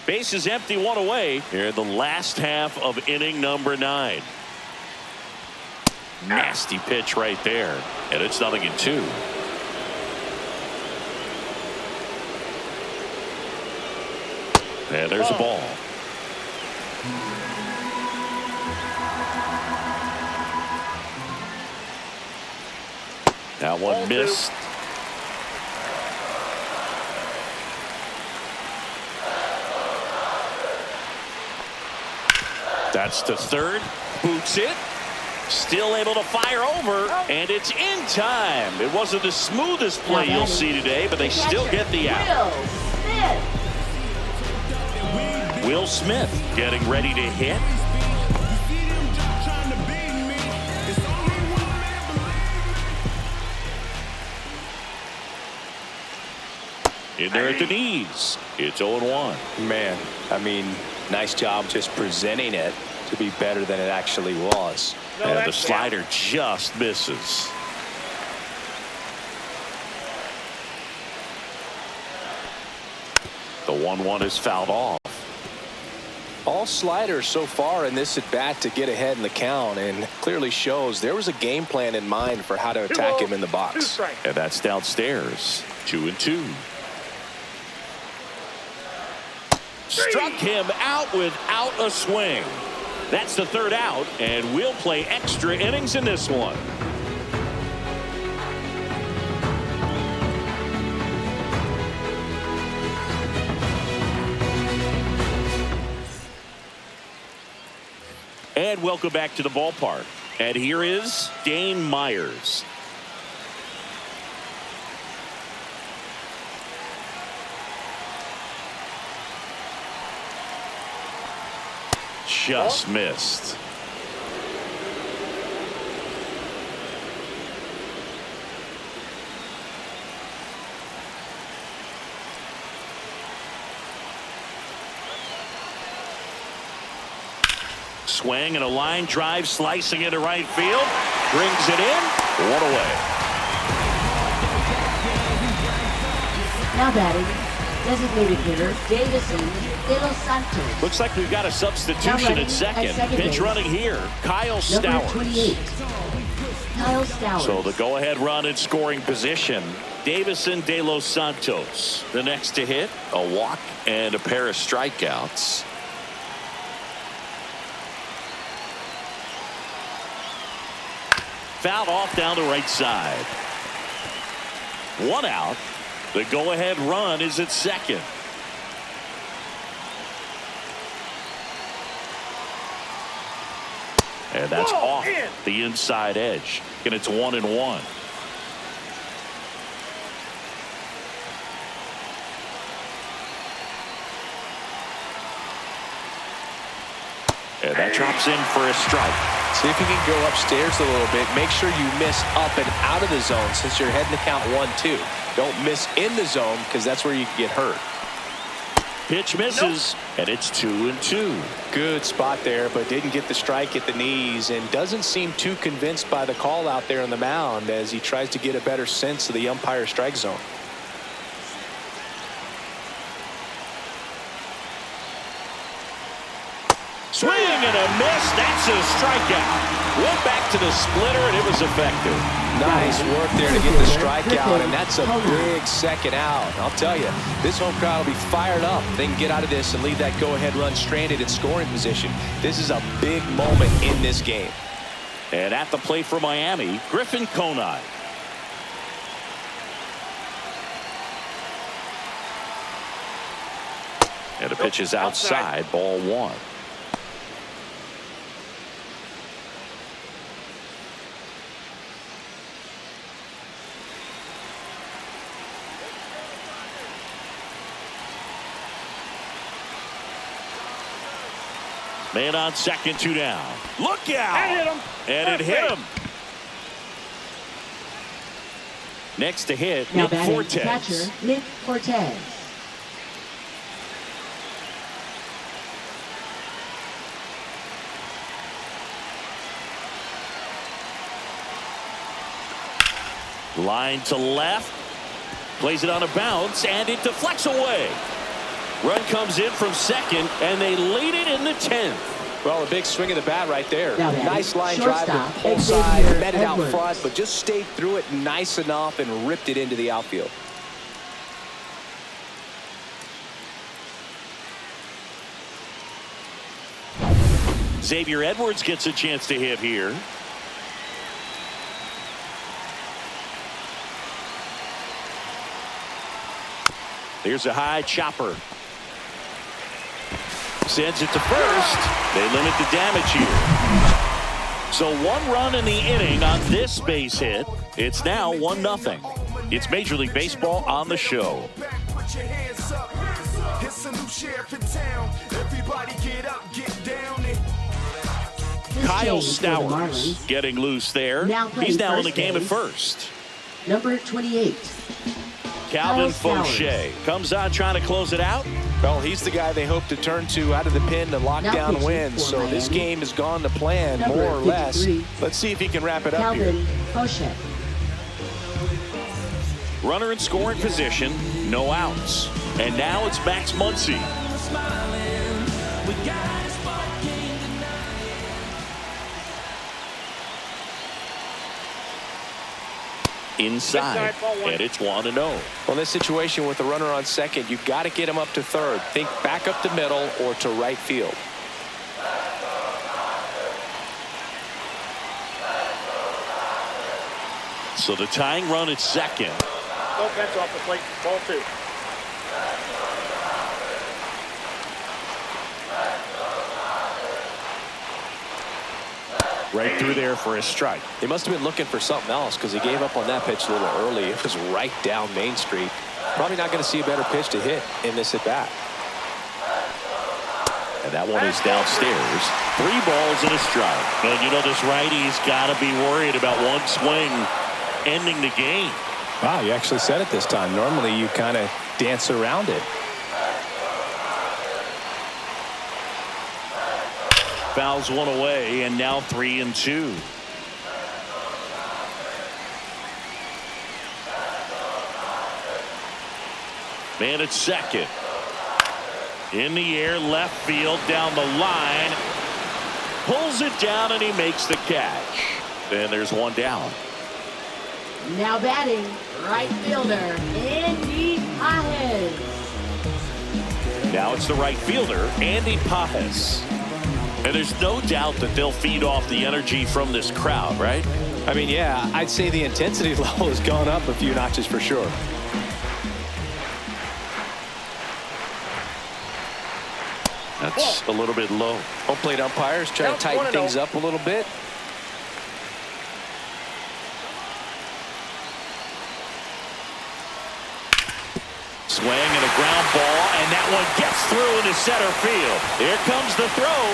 A: Base is empty, one away here in the last half of inning number 9. Nasty pitch right there, and it's 0-2. And there's a ball. That one missed. That's to third. Boots it. Still able to fire over. And it's in time. It wasn't the smoothest play you'll see today, but they still get the out. Will Smith getting ready to hit. In there at the knees. It's 0-1.
B: Man, I mean, nice job just presenting it to be better than it actually was.
A: And the slider just misses. The 1-1 is fouled off.
B: All sliders so far in this at-bat to get ahead in the count, and clearly shows there was a game plan in mind for how to attack him in the box.
A: And that's downstairs. 2-2. Struck him out without a swing. That's the third out, and we'll play extra innings in this one. And welcome back to the ballpark. And here is Dane Myers. Just missed. Swing and a line drive slicing into right field. Brings it in. One away.
E: Now batting, designated hitter Davison De Los Santos.
A: Looks like we've got a substitution at second. Pitch
E: base.
A: running here, Kyle
E: Number
A: Stowers.
E: 28, Kyle Stowers.
A: So the go-ahead run in scoring position, Davison De Los Santos. The next to hit, a walk and a pair of strikeouts. Fouled off down the right side. One out. The go-ahead run is at second. And that's off the inside edge. And it's 1-1. And that drops in for a strike.
B: See if you can go upstairs a little bit. Make sure you miss up and out of the zone since you're heading to count 1-2. Don't miss in the zone because that's where you can get hurt.
A: Pitch misses, and it's 2-2.
F: Good spot there, but didn't get the strike at the knees and doesn't seem too convinced by the call out there on the mound as he tries to get a better sense of the umpire strike zone.
A: Swing and a miss. That's a strikeout. Went back to the splitter, and it was effective.
F: Nice work there to get the strikeout, and that's a big second out. I'll tell you, this home crowd will be fired up. They can get out of this and leave that go-ahead run stranded in scoring position. This is a big moment in this game.
A: And at the plate for Miami, Griffin Conine. And the pitch is outside, ball one. Man on second, 2 down. Look out!
D: That hit him.
A: And it hit him. Next to hit,
E: Now
A: Nick
E: batting,
A: Fortes.
E: catcher Nick Fortes.
A: Line to left. Plays it on a bounce, and it deflects away. Run comes in from second, and they lead it in the 10th.
F: Well, a big swing of the bat right there.
E: Now batting,
F: Nice line drive to
E: shortstop,
F: the pull
E: Xavier
F: side, met it out
E: Edwards.
F: front, but just stayed through it nice enough and ripped it into the outfield.
A: Xavier Edwards gets a chance to hit here. Here's a high chopper. Sends it to first. They limit the damage here. So 1 run in the inning on this base hit. It's now 1-0. It's Major League Baseball on the show.
G: Put your hands up. It's a new sheriff in town. Everybody get up, get down.
E: This
A: Kyle
E: change for the
A: Stowers
E: Marlins.
A: getting loose there.
E: Now playing
A: He's now in
E: first
A: the game at
E: base.
A: first.
E: Number 28,
A: Calvin
E: Kyle Stowers.
A: Fauché comes on trying to close it out.
F: Well, he's the guy they hope to turn to out of the pen to lock
E: Now
F: down
E: pitching
F: wins.
E: for
F: So this
E: Miami.
F: game has gone to plan,
E: Number
F: more or less.
E: 53.
F: Let's see if he can wrap it up here.
E: Calvin Fauché.
A: Runner in scoring position, no outs. And now it's Max Muncy. Inside,
D: ball one.
A: and it's 1-0.
F: Well, in this situation with the runner on second, you've got to get him up to third. Think back up the middle or to right field.
A: So the tying run at second.
D: No fence off the plate. Ball 2.
A: Right through there for a strike.
F: He must have been looking for something else because he gave up on that pitch a little early. It was right down Main Street. Probably not going to see a better pitch to hit in this at bat.
A: And that one is downstairs. 3 balls and a strike. And you know this righty's got to be worried about one swing ending the game.
F: Wow, you actually said it this time. Normally you kind of dance around it.
A: Fouls one away, and now 3-2. Man at second. In the air, left field, down the line. Pulls it down, and he makes the catch. And there's one down.
E: Now batting, right fielder, Andy Pajes.
A: Now it's the right fielder, Andy Pajes. And there's no doubt that they'll feed off the energy from this crowd, right?
B: I mean, yeah, I'd say the intensity level has gone up a few notches for sure.
A: That's a little bit low.
B: Home plate umpires trying to tighten things up a little bit.
A: Swing and a ground ball, and that one gets through into center field. Here comes the throw.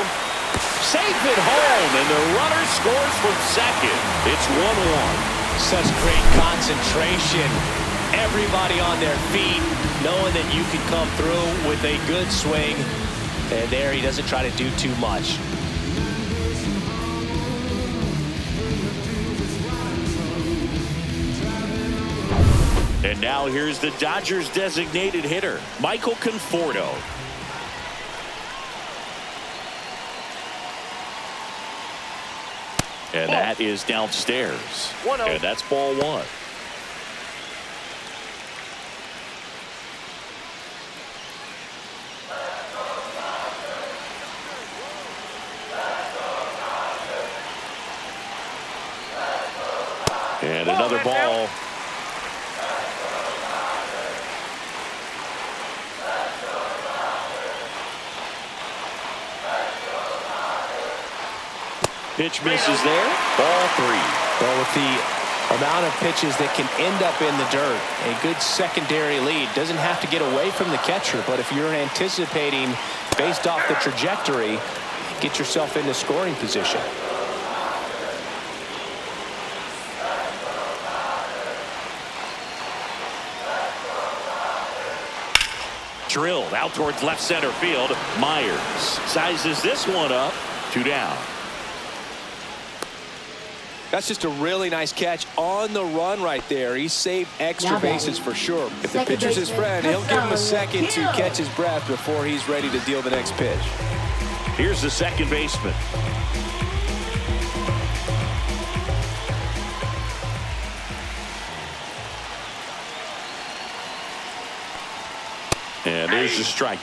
A: Safe at home, and the runner scores from second. It's 1-1.
B: Such great concentration. Everybody on their feet, knowing that you can come through with a good swing. And there he doesn't try to do too much.
A: And now here's the Dodgers designated hitter, Michael Conforto. And that is downstairs. And that's ball one. And another ball. Pitch misses there. Ball three.
B: Well, with the amount of pitches that can end up in the dirt, a good secondary lead doesn't have to get away from the catcher, but if you're anticipating based off the trajectory, get yourself into scoring position.
A: Drilled out towards left center field. Myers sizes this one up. 2 down.
B: That's just a really nice catch on the run right there. He saved extra bases for sure. If the pitcher's his friend, he'll give him a second to catch his breath before he's ready to deal the next pitch.
A: Here's the second baseman. And there's the strike.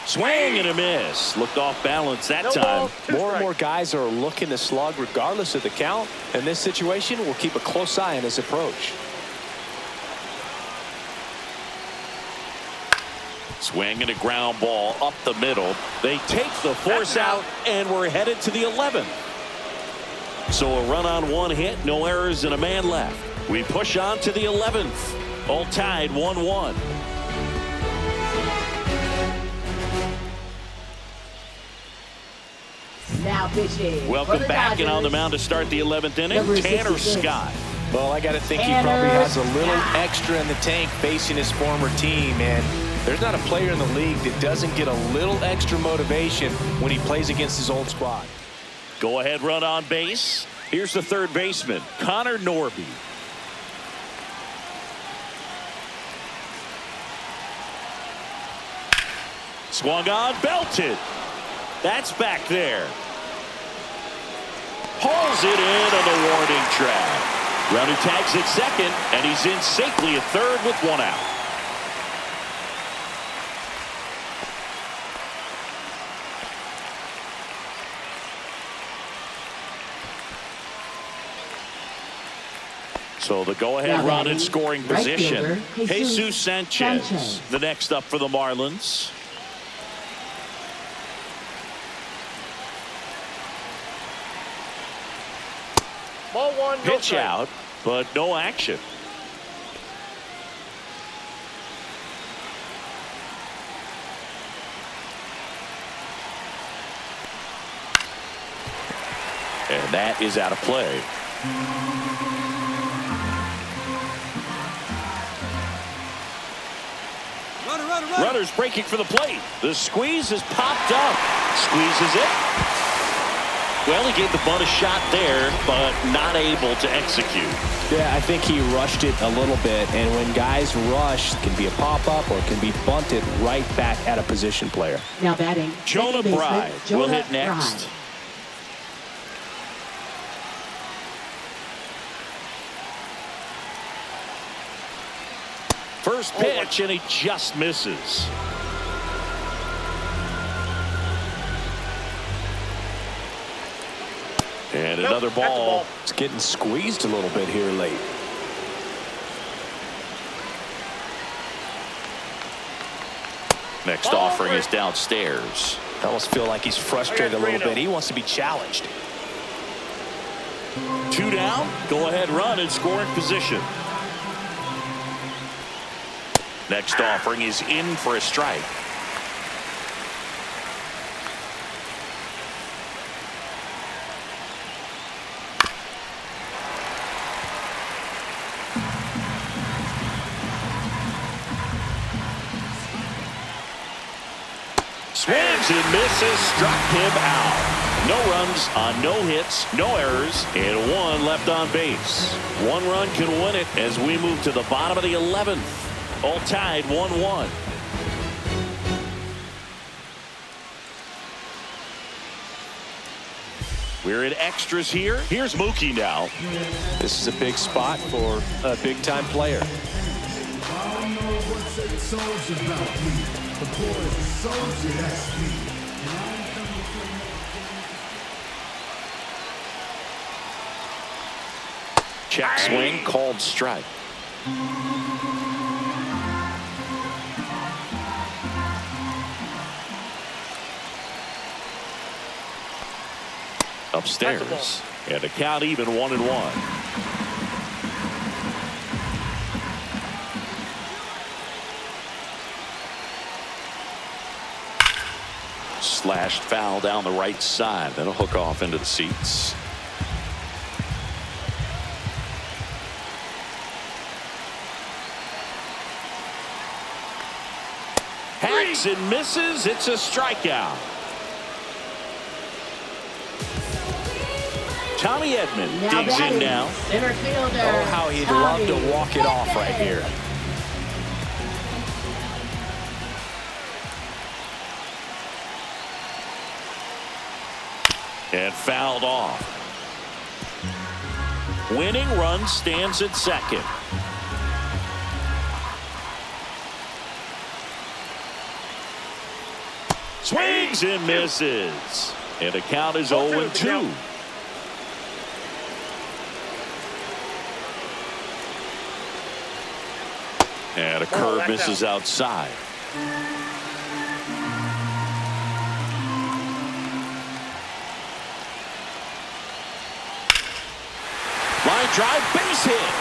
A: Swing and a miss. Looked off balance that time.
B: More and more guys are looking to slug regardless of the count. In this situation, we'll keep a close eye on his approach.
A: Swing and a ground ball up the middle. They take the force out, and we're headed to the 11th. So a run on one hit, no errors, and a man left. We push on to the 11th. All tied 1-1.
E: Now pitching.
A: Welcome back, and on the mound to start the 11th inning, Tanner Scott.
B: Well, I got to think he probably has a little extra in the tank facing his former team, and there's not a player in the league that doesn't get a little extra motivation when he plays against his old squad.
A: Go ahead, run on base. Here's the third baseman, Connor Norby. Swung on, belted. That's back there. Hauls it in on the warning track. Runner tags at second, and he's in safely at third with one out. So the go-ahead run in scoring position. Jesus Sanchez, the next up for the Marlins.
D: Ball one, no
A: Pitch
D: strike.
A: out, but no action. And that is out of play. Runners breaking for the plate. The squeeze is popped up. Squeezes it. Well, he gave the bunt a shot there, but not able to execute.
B: Yeah, I think he rushed it a little bit, and when guys rush, it can be a pop-up or it can be bunted right back at a position player.
E: Now batting.
A: Jonah Bride will hit next. First pitch, and he just misses. And another ball.
B: It's getting squeezed a little bit here late.
A: Next offering is downstairs.
B: I almost feel like he's frustrated a little bit. He wants to be challenged.
A: 2 down. Go ahead run in scoring position. Next offering is in for a strike. Swings and misses, struck him out. No runs on no hits, no errors, and 1 left on base. 1 run can win it as we move to the bottom of the 11th. All tied 1-1. We're in extras here. Here's Mookie now.
B: This is a big spot for a big-time player.
H: I don't know what they told you about me. The boys told you that's me. And I ain't coming for
A: Check swing, called strike. Upstairs, and the count even 1-1. Slashed foul down the right side. That'll hook off into the seats. Hacks and misses. It's a strikeout. Tommy Edman digs in now.
E: Center fielder.
B: Oh, how he'd love to walk it off right here.
A: And fouled off. Winning run stands at second. Swings and misses. And the count is 0-2. And a curve misses outside. Line drive, base hit.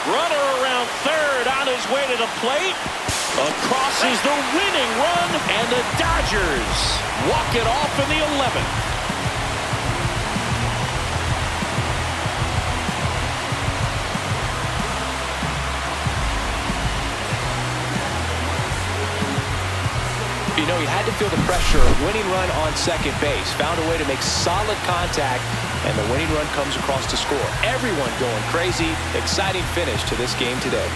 A: Runner around third on his way to the plate. Across is the winning run, and the Dodgers walk it off in the 11th.
B: You know, he had to feel the pressure. Winning run on second base. Found a way to make solid contact, and the winning run comes across to score. Everyone going crazy. Exciting finish to this game today.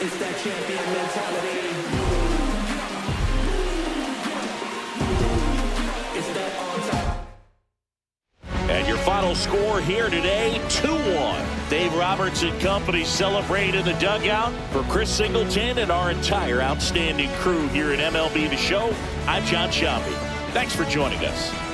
G: It's that champion mentality. It's that on top.
A: And your final score here today, 2-1. Dave Roberts and company celebrate in the dugout. For Chris Singleton and our entire outstanding crew here at MLB The Show, I'm John Sciambi. Thanks for joining us.